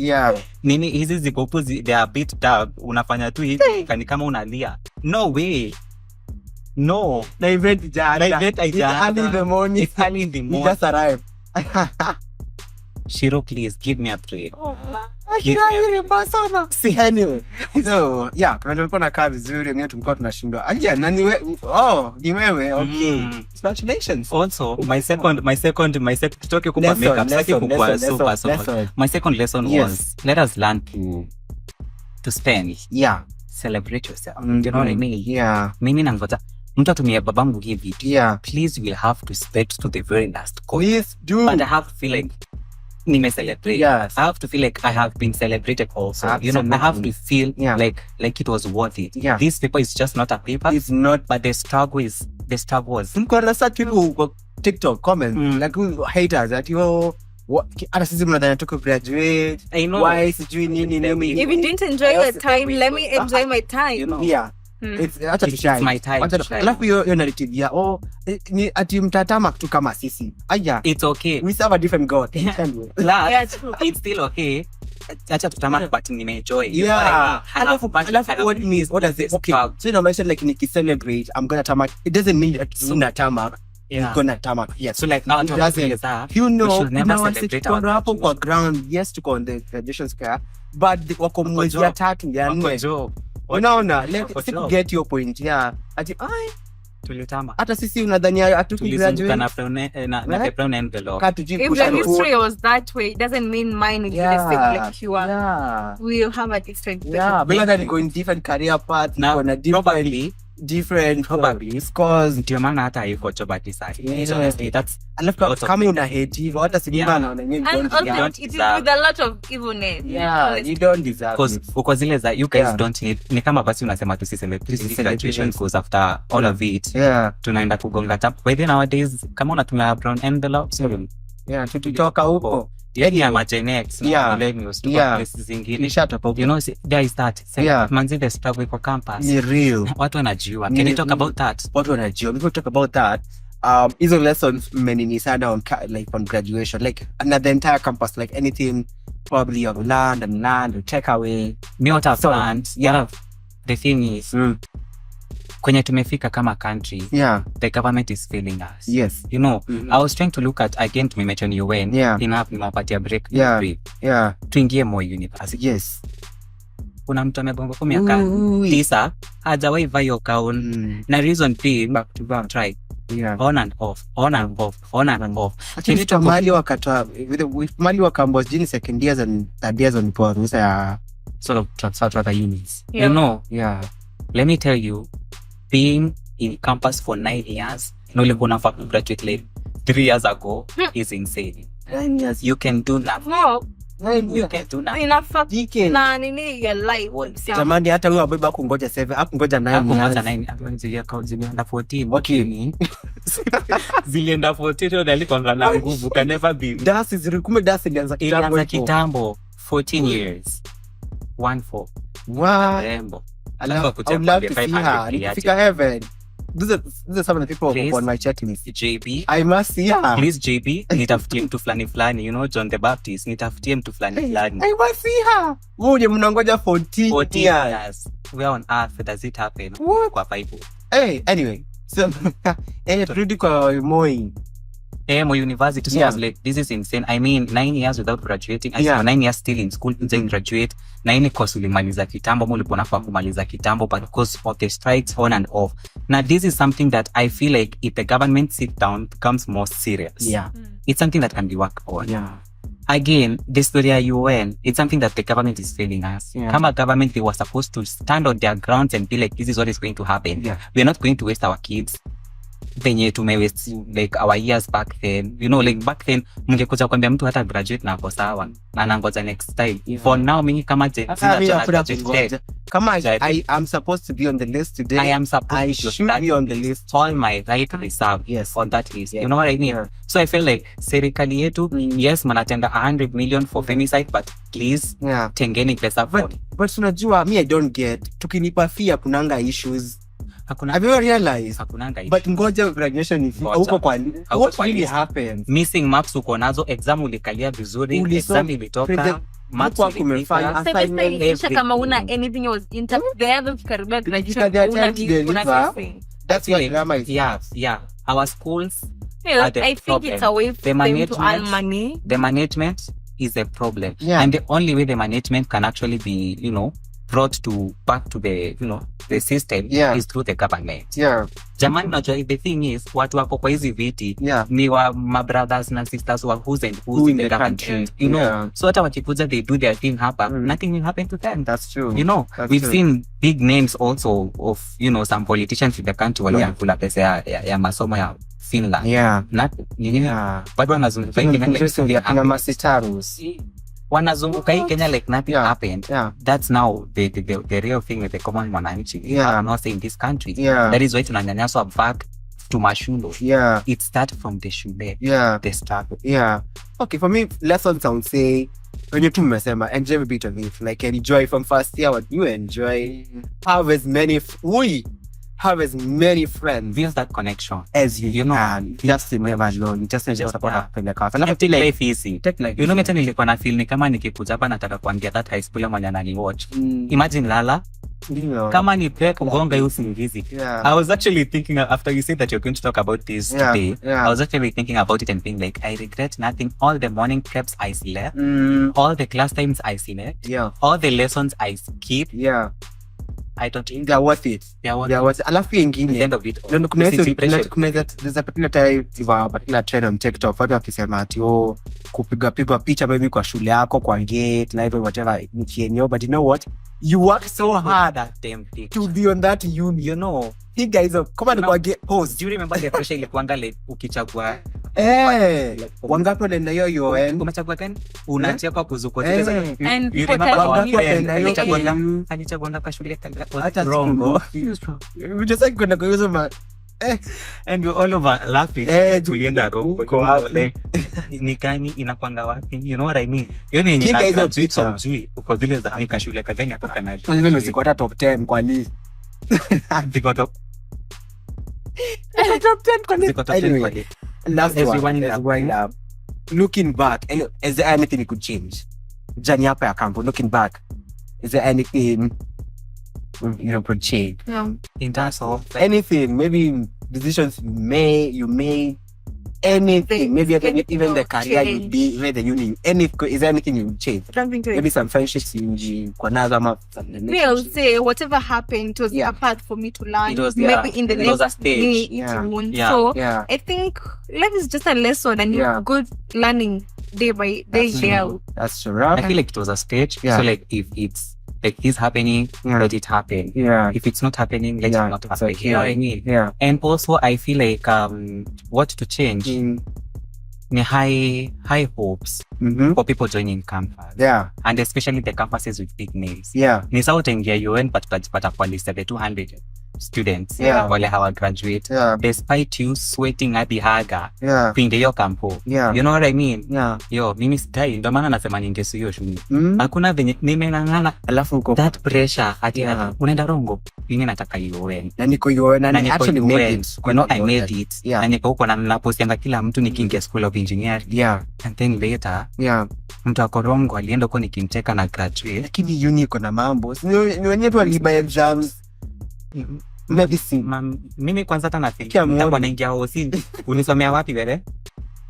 Nini hizi zikopo they are bit dark, unafanya tu hivi kani kama unalia. No way. No. Na event It's early in the morning. Just arrive. Shiro, please give me a break. Anyway. So, tulikuwa na kaa vizuri, mimi tulikuwa tunashindwa. Aje nani ni wewe. Okay. Congratulations. Also, my second tutoke kwa makeup. My second lesson was let us learn to spend. Celebrate yourself. You know what I mean? Mimi nangoja mtu atumie babangu hii video. Please, we will have to spend to the very last call. Please do. But I have to feel like celebrate. I have to feel like I have been celebrated also. Absolutely. You know, I have to feel like it was worth it. This paper is just not a paper. It's not, but the struggle was. Kuna such people who TikTok comment like haters that hata sisi mnadhani tuko graduate. I know. Why sijui nini. If you didn't enjoy your time, let me enjoy my time. You know? Acha tushine. It's my time to shine. Alafu hiyo narrative ya ni ati mtatama tu kama sisi. Aya. It's okay. We serve a different God. It's still okay. Acha tutama but nimeenjoy. Alafu what does this? Okay. So you mention like nikicelebrate, I'm gonna tamak. It doesn't mean that suna tamak. You're gonna tamak. Yes. So like now you know, we should never celebrate our hapo kwa ground. Yes, tuko on the graduation square, but wako mwezi ya 3 ya 4. Unaona, let's get your point. Ati tulitama. Hata sisi unadhani hatukigraduate na brown envelope. If the history was that way, it doesn't mean mine will be the same like you are. We'll have a different because going different career paths, now on a different scores. Ndio maana hata haiko chobati sasa. That's alafu kama una hate hivyo hata simama na it is with a lot of evilness. You don't deserve because uko zile za you guys don't need, ni kama basi unasema tusiseme please graduation because after all of it tunaenda kugonga tap. By then nowadays kama unatumia brown envelope tutoka huko ya magenex millennials places zingine you know there is that manzi the struggle for campus ni real. Watu wanajua. Can you talk about that? Watu wanajua. Before we talk about that, hizo lessons many sana on like on graduation, like another entire campus, like anything probably on land or take away me what I've learned. The thing is kwenye tumefika kama country, the government is failing us. Yes. You know, I was trying to look at again to mention you when enough nimepatia break tuingie Moi University. Yes. Kuna mtu amebonga kwa miaka 9 hajawahi vaa hiyo gown na reason being back to back try on and off. Actually mali wakatoa with mali wakambos jini second years and third years on kwa ruhusa ya sort of transfer to other units. You know, let me tell you, being in campus for 9 years, no like una graduate like 3 years ago is insane. 9 years you can do nothing. You can do nothing. Na nini ya life. Jamani hata huyo abeba kungoja 7, hakungoja 9 zimeenda 14. Okay. Zilienda 14 ndio alikuwa na nguvu can never be. Dasi zilikume dasi ilianza kitambo 14 years. 14. Wow. Rembo. I would love to see her. Fika heaven. These are some of the people who on my checklist. JB. I must see her. Please JB, nitafutie mtu flani, you know John the Baptist, nitafutie mtu flani. I must see her. Wewe mnangoja 14 years. Where on earth does it happen? Kwa Bible. Hey, anyway. So, turudi kwa Moi. Moi University. So I was like, this is insane. I mean, 9 years without graduating. I spent 9 years still in school, then graduate. Na ini course ulimaliza kitambo, mulikuwa nafaa kumaliza kitambo, but because of the strikes on and off. Now, this is something that I feel like if the government sit down, becomes more serious. It's something that can be worked on. Again, the story ya UN, it's something that the government is failing us. Kama government, they were supposed to stand on their grounds and be like, this is what is going to happen. We're not going to waste our kids. Penye tumewaste like our years back then, you know, like back then mngekuja kwambia mtu hata graduate na hapo sawa na anangoja next time. For now mimi kama I am supposed to be on the list today. I am supposed to be on the list. All my right reserve on that list. You know what I mean? So I feel like serikali yetu yes mnatenga 100 million for femicide, but please tengeni pesa for. But unajua me I don't get tukinipa fee kunanga issues. Have you realized? But ngoja graduation if huko kwa what really happens? Missing marks uko nazo, exam ulikalia vizuri, exam ilitoka, marks umefanya, assignment kama una anything was interview karibia graduation that's why drama is our schools I think it's a way for them to earn money. The management is a problem, and the only way the management can actually be, you know, brought back to the, you know, the system is through the government. Jamani, najua the thing is watu wako kwa hizi viti ni wa my brothers and sisters who are who's in the government, you know. So hata wakikuja they do their thing hapa, nothing will happen to them. That's true. You know, we've seen big names also of, you know, some politicians in the country waliakula pesa ya masomo ya Finland. But na masitaros wanazunguka hii Kenya like nothing happened. That's now the real thing with the common mwananchi. I'm not saying this country. That is why tunanyanyaswa back to mashulo. Yeah. It starts from the shule. Yeah. The struggle. Yeah. Okay, for me, lessons I would say, when you tumesema, enjoy every bit of it. Like, enjoy from first year what you enjoy. Have as many friends. Build that connection. As you know, can. Just never alone. Just support happen like half. And take life easy. You know, meta nilikuwa na feel ni kama nikikuja hapa nataka kuangia that high school mwenye anani watch. Imagine lala. Kama ni pek ugonga hiyo usingizi. I was actually thinking after you said that you're going to talk about this today. I was actually thinking about it and being like, I regret nothing. All the morning preps I slept. All the class times I slept. All the lessons I skipped. I don't think they're worth it. Alafu ingine end of it. There's a particular type of particular trend on TikTok watu wakisema ati kupiga picha maybe kwa shule yako kwa gate na hivyo whatever but you know what, you work so hard to be on that uni, you know. He guys come on kwa gate post. Do you remember the pressure ile kuangalia ukichagua wangapi wanaenda hiyo umechagua gani unacheka kuzuko and you remember alichagua kwa shule hata rongo just kwenda kwa hizo and we all over laughing tulienda kwa like nikani inakwanga wapi, you know what I mean. Yoni ni ujui uko zile za nika shule kadhani hapa na hizo ndio ziko top 10 kwa list ziko top 10 kwa list. Last everyone is going up. Looking back, is there anything you could change? Journey hapa ya campo, looking back, is there anything you could change? In terms of anything, maybe decisions you made, anything, maybe even the career you be, even the uni, is there anything you would change? Maybe some friendships you me, I would say whatever happened, it was a path for me to learn. Maybe in the next stage. So I think life is just a lesson and good learning day by day. That's true. I feel like it was a stage. So like if it's like this happening, let it happen. If it's not happening, let it not happen. You know what I mean? And also I feel like what to change ni high hopes for people joining campus. And especially the campuses with big names. Ni sawa utaingia UN but utajipata kwa list of 200 students wale hawa graduate despite you sweating hadi haga kuingia hiyo kampo. You know what I mean? Yo mimi stai ndo maana nasema ningesu hiyo shule. Hakuna venye nimengangana alafu uko that pressure ati unaenda rongo mimi nataka UN na niko UN na actually made it. You know I made it. Na niko huko na napostianga kila mtu nikiingia school of engineering. And then later mtu ako rongo alienda huko nikimcheka na graduate. Lakini uni iko na mambo. Ni wenyewe tu waliba exams. Mimi kwanza hata nafikia hapo naingia hosi. Ulisomea wapi wewe?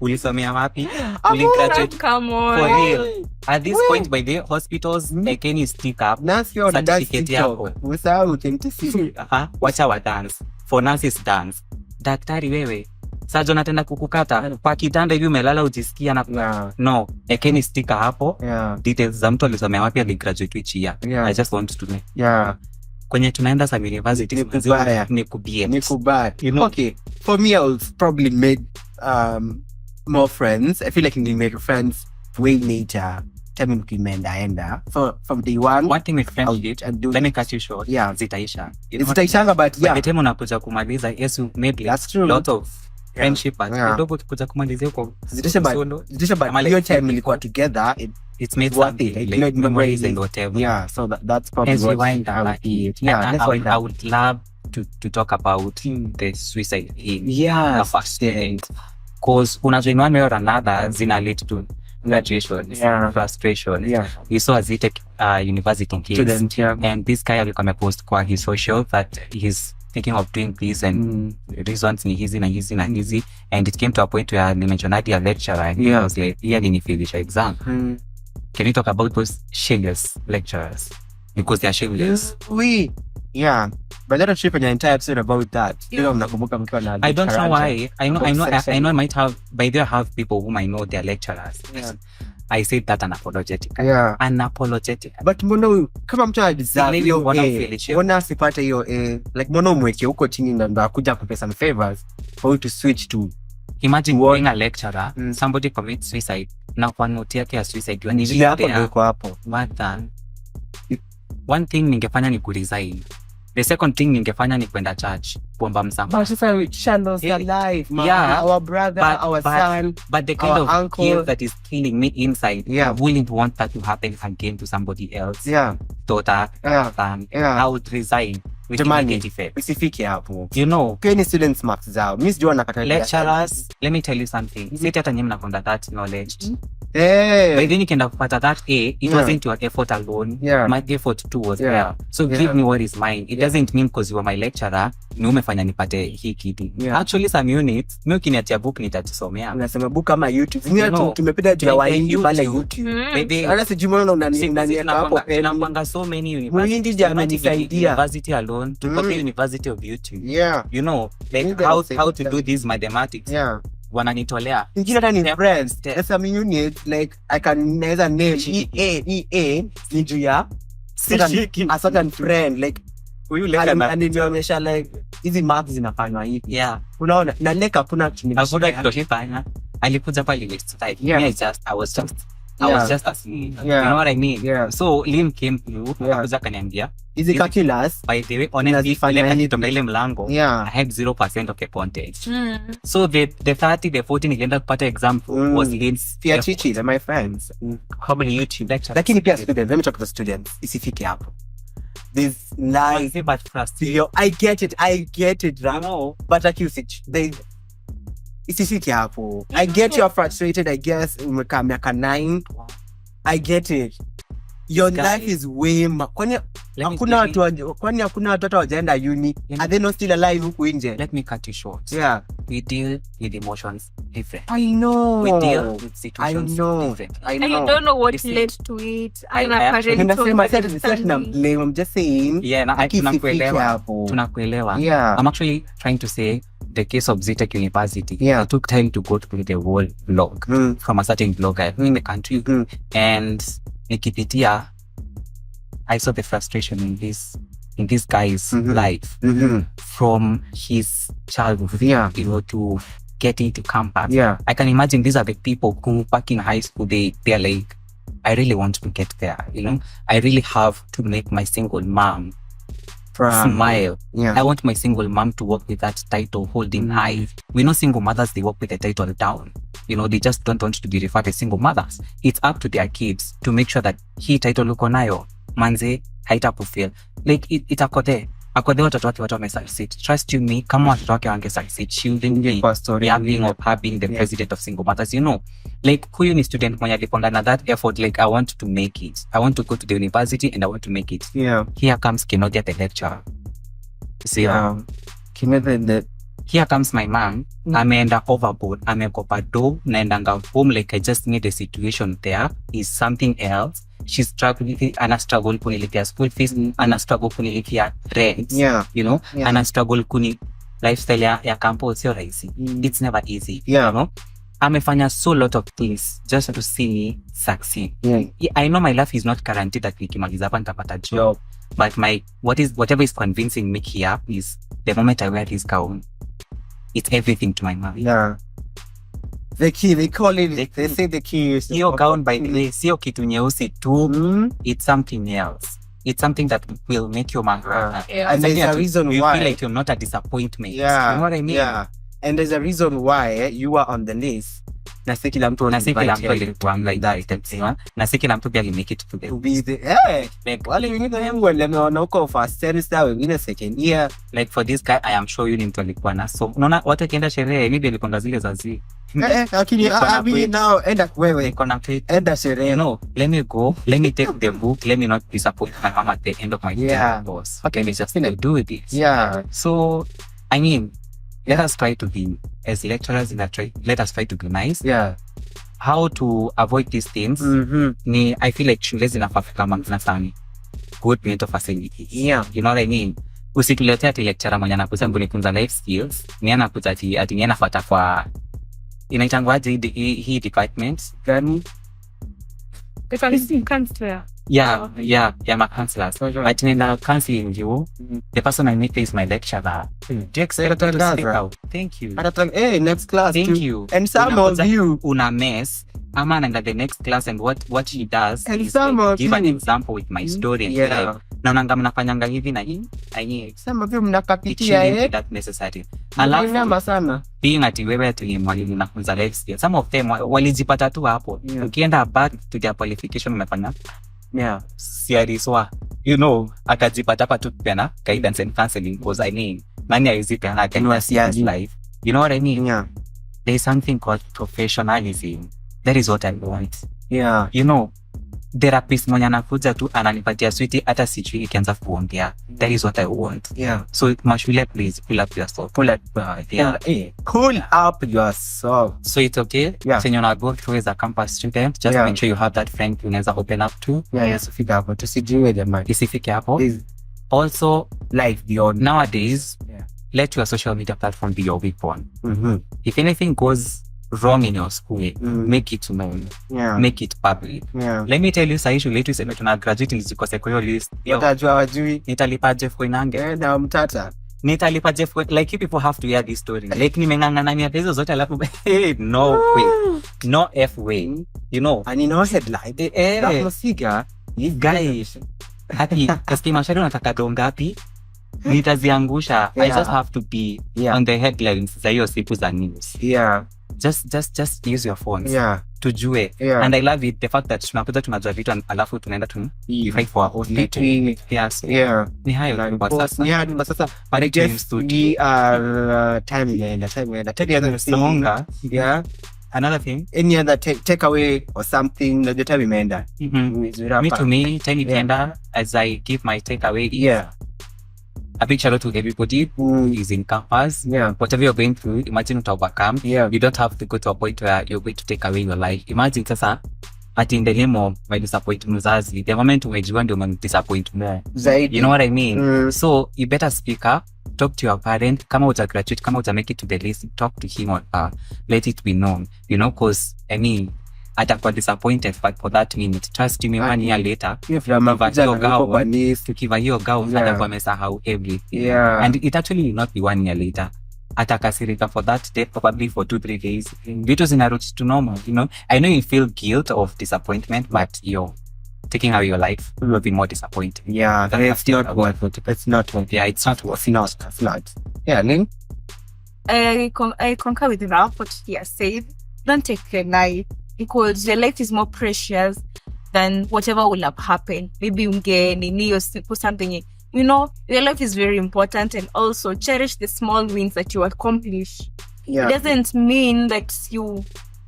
Ulisomea wapi? Uligraduate for real. At this point by the hospitals can you stick up certificate yako. Usahau 26. Wacha wa dance. For nurses dance. Daktari wewe surgeon atenda kukukata kwa kitanda hivi umelala ujisikia na no can you stick hapo. Details za mtu alisomea wapi aligraduate which year. I just want to know. Kwenye tunaenda some university ni kubie. You know? Okay, for me I would probably make more friends. I feel like you make friends way later. Time mkimeenda from day one thing with friendship let me cut you short. Zitaisha but by the time unakuja kumaliza yes you made lot of friendship but kidogo kuja kumalizia huko zitisha but your time ilikuwa together it's made something like memories and whatever. So that's probably what I would love to talk about the suicide in first student cause unajua one way or another zina lead to graduation, frustration. We saw Azitec university kids and this guy alikuwa post kwa his social that he's thinking of doing this and reasons ni hizi na hizi na hizi and it came to a point where nimentioned a lecturer and he was like nifilisha exam. Can you talk about those shameless lecturers? Because they are shameless. But let us trip an entire episode about that. I don't know why. I know I might have, by there have people whom I know they're lecturers. I say that unapologetic. Unapologetic. But mbona kama mtu deserve hiyo mbona asipate hiyo like mbona umweke huko chini na ndo akuja kupe some favors for you to switch to. Imagine being a lecturer, somebody commits suicide. Na kwa note yake ya suicide hapo. One thing ningefanya ni kuresign. The second thing ningefanya ni kwenda church kuomba msamaha. But sasa shadows their life, man. Yeah. Our brother, our son, but the kind our of uncle guilt that is killing me inside, Yeah. I wouldn't want that to happen again to somebody else. Yeah. Daughter, Yeah. son, Yeah. I would resign with Jamani, immediate effect. usifike hapo. You know, Kwa ni students marks zao. Mimi sijua nakata lecturers, let me tell you something. Sisi hata nyinyi mnakonda that knowledge. Eh. But then you can kupata that A, it Yeah. wasn't your effort alone. Yeah. My effort too was Yeah. there. So Yeah. give me what is mine. It doesn't mean because you are my lecturer, ni umefanya nipate hii kitu. Yeah. Actually some units, mimi ukiniatia book nitajisomea. Unasema book kama YouTube. Mimi You know, tumepita juu ya wahindi pale YouTube. YouTube. Maybe Hata sijui mbona unaniweka hapo peni. tunapanga so many Muhindi universities. ndio Not even amenisaidia. university alone, to copy University of YouTube. Yeah. You know, like Maybe how I'll to do these mathematics. Yeah. Wananitolea. Ingine hata ni friends. Step. There's some unit like I can neither name EA ni juu ya a certain friend like Huyu leka na alinionyesha like hizi maths zinafanywa hivi. yeah. Unaona na leka kuna Hakuna kitu kifanya. Alikuja pale waste time. Yeah. Me, I was just asleep. Yeah. You know what I mean? Yeah. So Lim came through. Yeah. Akakuja akaniambia, hizi calculus. by the way, honestly, Nazifanya ile hivi. kitonga ile mlango, I Yeah. had 0% of the content. So the 30, the 40 nilienda kupata example was Lim's. Pia chichi they're my friends. How many YouTube lectures? Lakini pia students, let me talk to the students. Isifike hapo. This lies. But frustrating. I get it, You know, but like you said, isifike hapo. I get you're frustrated, I guess umekaa miaka 9. I get it. Your Guys, life is way kwani let me hakuna watoto wajaenda uni. me- Are they not still alive huku nje? let me cut you short. Yeah. We deal with emotions different. I know. We deal with situations different. I And you know. don't know what You see, led to it. I And actually- apparently Ninasema sasa na blame. I'm just saying. Yeah, na Akifike tunakuelewa. hapo. Tunakuelewa. Yeah. I'm actually trying to say the case of Zitec University. Yeah. I took time to go through the whole blog from a certain blogger in the country. And nikipitia, I saw the frustration in this guy's life from his childhood, Yeah. you know, to get into campus. Yeah. I can imagine these are the people who back in high school, they're like, I really want to get there, you know? I really have to make my single mom smile. Yeah. I want my single mom to walk with that title holding high. We know single mothers, they walk with the title down. You know, they just don't want to be referred as single mothers. It's up to their kids to make sure that hii title uko nayo, manze, haitapufeel. Like, itakode. Akode watoto wake watu wamesucceed. Trust you me, kama watoto wake wangesucceed, she wouldn't be having or her being the president of single mothers, you know. Like, huyu ni student mwenye aliponda na that effort, like, I want to make it. I want to go to the university and I want to make it. Yeah. Here comes Kinodia the lecturer. See, Yeah. here comes my mom. Ameenda overboard. Amekopa do. Naendanga home like I just need a situation there. Is something else. She's struggling. Ana struggle kunilipia school fees. Ana struggle kunilipia rent. Yeah. You know. Yeah. Ana struggle kuni lifestyle ya campus sio rahisi. It's never easy. Yeah. You know. Amefanya so lot of things just to see me succeed. Yeah. I know my life is not guaranteed that nikimaliza hapa nitapata job. But whatever is convincing me here is the moment I wear this gown, it's everything to my mom. Yeah. The key, they call it, they say the key is... Sio gown by the way, sio kitu nyeusi tu, it's something else. It's something that will make your mom proud. Yeah. And there's a reason you why. feel like you're not a disappointment. Yeah. You know what I mean? Yeah. And there's a reason why you are on the list. Na si kila mtu Na si kila mtu like alikuwa like that. Na si kila mtu pia make it to the to be the like, wale wengine yangu wameona huko first semester, wengine second year. like for this guy I am sure you ni mtu alikuwa na so unaona watu akienda sherehe maybe alikuwa zile za zi Lakini mimi now enda wewe iko na plate. enda sherehe. You know, let me go, let me take the book, let me not disappoint my mom at the end of my Yeah. boss. Okay, let me just do with it. Yeah. So, I mean, let us try to be, as lecturers let us try to be nice. Yeah. How to avoid these things, ni, I feel like shule zinafaa kama mnasani good mental facility. Yeah. You know what I mean? Usituletea ati lecturer mwenye anakuja kunifunza life skills, ni anakuja ati ni anafuata kwa inaitangwaje hii department Gani? Counselor. Yeah, my counselors. But in counseling you, the person I meet is my lecturer. Thank you. Hey, next class. Thank too. you. And some of you. Una mess. I'm anaenda the next class and what she does And is some like, of give an you. example with my story and Yeah. be like, naonanga mnafanyanga hivi na hii sema vile mnakapitia it shouldn't be that necessary. Alafu sana being ati wewe ati mwalimu nafunza life skills, some of them walijipata tu hapo. Ukienda back to their qualification umefanya siariswa, akajipata hapa tu pena guidance and counseling, because nani aizipe na guidance life, you know what I mean? There is something called professionalism. That is what I want. Therapist mwenye anakuja tu ananipatia switi hata sijui ikianza kuongea. That is what I want. So mashule, please pull up yourself. Pull up yourself. So it's okay. So you go through as a campus student, just make sure you have that friend you unaweza open up to. Isifike hapo. Tusijiwe jamani. Isifike hapo. Also, life beyond nowadays, let your social media platform be your weapon. If anything goes wrong in your school, make it known. Make it public. Let me tell you, sahi shule yetu iseme tuna graduate nizikose kwa hiyo list. Watajua wajui. Nitalipa Jeff Koinange. Na mtata. Nitalipa Jeff Koinange. Like, you people have to hear this story. Like, nimeng'ang'ana miaka hizo zote alafu no way. No F way. And no headline. That figure, guys. Hati, kaski mashari unataka dongapi? Nitaziangusha. I just have to be on the headlines za hiyo siku za news. Just use your phones. Tujue. And I love it, the fact that tunakuja tunajua vitu alafu tunaenda fight for our own little. Ni hayo kwa sasa. But sasa but just we are time and another thing, any other take away or something that the time imeenda. Me to me, time imeenda. As I give my takeaway, a big shout out to everybody who is in campus. Whatever you're going through, imagine to overcome. You don't have to go to a point where you're going to take away your life. Imagine sasa, at in the name of my disappoint mzazi, the moment umejua ndio disappoint more. You know what I mean? So you better speak up, talk to your parent. Kama uta graduate, kama uta make it to the list, talk to him or her. Let it be known. Cause atakuwa disappointed, but for that minute, trust me, 1 year later, tukiva hiyo gao atakuwa amesahau everything. And it actually will not be 1 year later. Atakasirika for that day, probably for 2-3 days. Vitu zinarudi to normal, I know you feel guilt of disappointment, but taking away your life will be more disappointing. It's not worth it. It's not worth it. It's not worth it. Ling? I concur with Ralph, what he has said. Don't take your life, because your life is more precious than whatever will have happened. Maybe or something. Your life is very important, and also cherish the small wins that you accomplish. It doesn't mean that you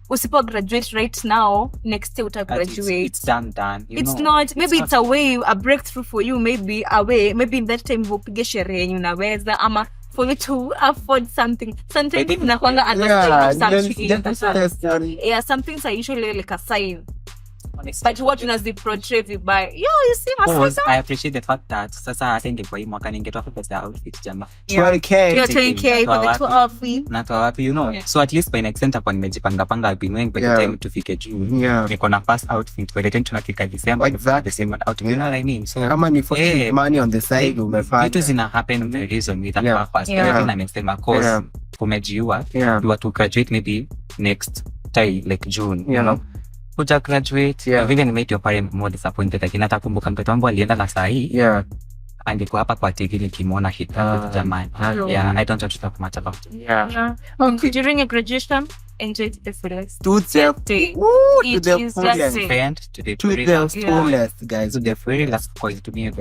usipo graduate right now, next year uta graduate. It's done. It's not. Maybe it's a way, a breakthrough for you. Maybe a way. Maybe in that time upige sherehe unaweza ama for you to afford something. Sometimes nakwanga something. Some things are usually like a sign. But what portray vibaya. You see I appreciate the fact that sasa atenge kwa hii mwaka ningetoa pesa outfit jama. 20k for the 2 outfit. Na toa wapi, So at least by next center kwa nimejipanga I've been waiting by the time tufike June. Niko na pass outfit by the time tunafika December. The same outfit. You know what I mean? So kama ni for money on the side umefanya. It is in a happen the reason with that purpose. Everything amesema cause umejiua. You are to graduate maybe next time like June, kuja graduate. Vile ni make your parents more disappointed. Lakini atakumbuka mtoto wangu alienda na saa hii. Angekuwa hapa kwa TV nikimwona hit jamani. I don't want to talk much about it. During your graduation, enjoy the fullest. To the fullest, guys. To the very last point to me.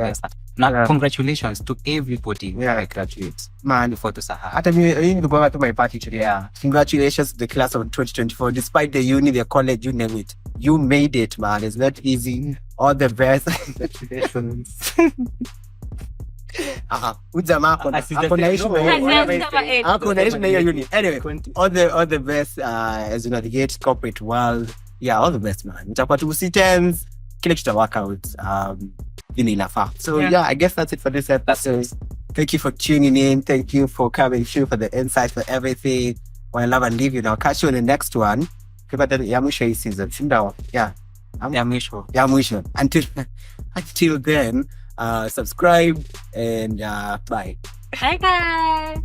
Now, congratulations to everybody who graduates. Man, before to Sahara. Hata mimi niko going to my party today. Congratulations to the class of 2024. Despite the uni, the college, you name it. You made it, man. It's not easy. All the best. Congratulations. Anyway, all the best as you navigate corporate world. All the best, man. Mtakuwa tu usitense, kile kita work out inafaa. So I guess that's it for this episode. Thank you for tuning in. Thank you for coming through, for the insight, for everything. One love and leave you. Now catch you in the next one. Ya mwisho hii season. Ya mwisho. Until then, subscribe and bye. Bye guys.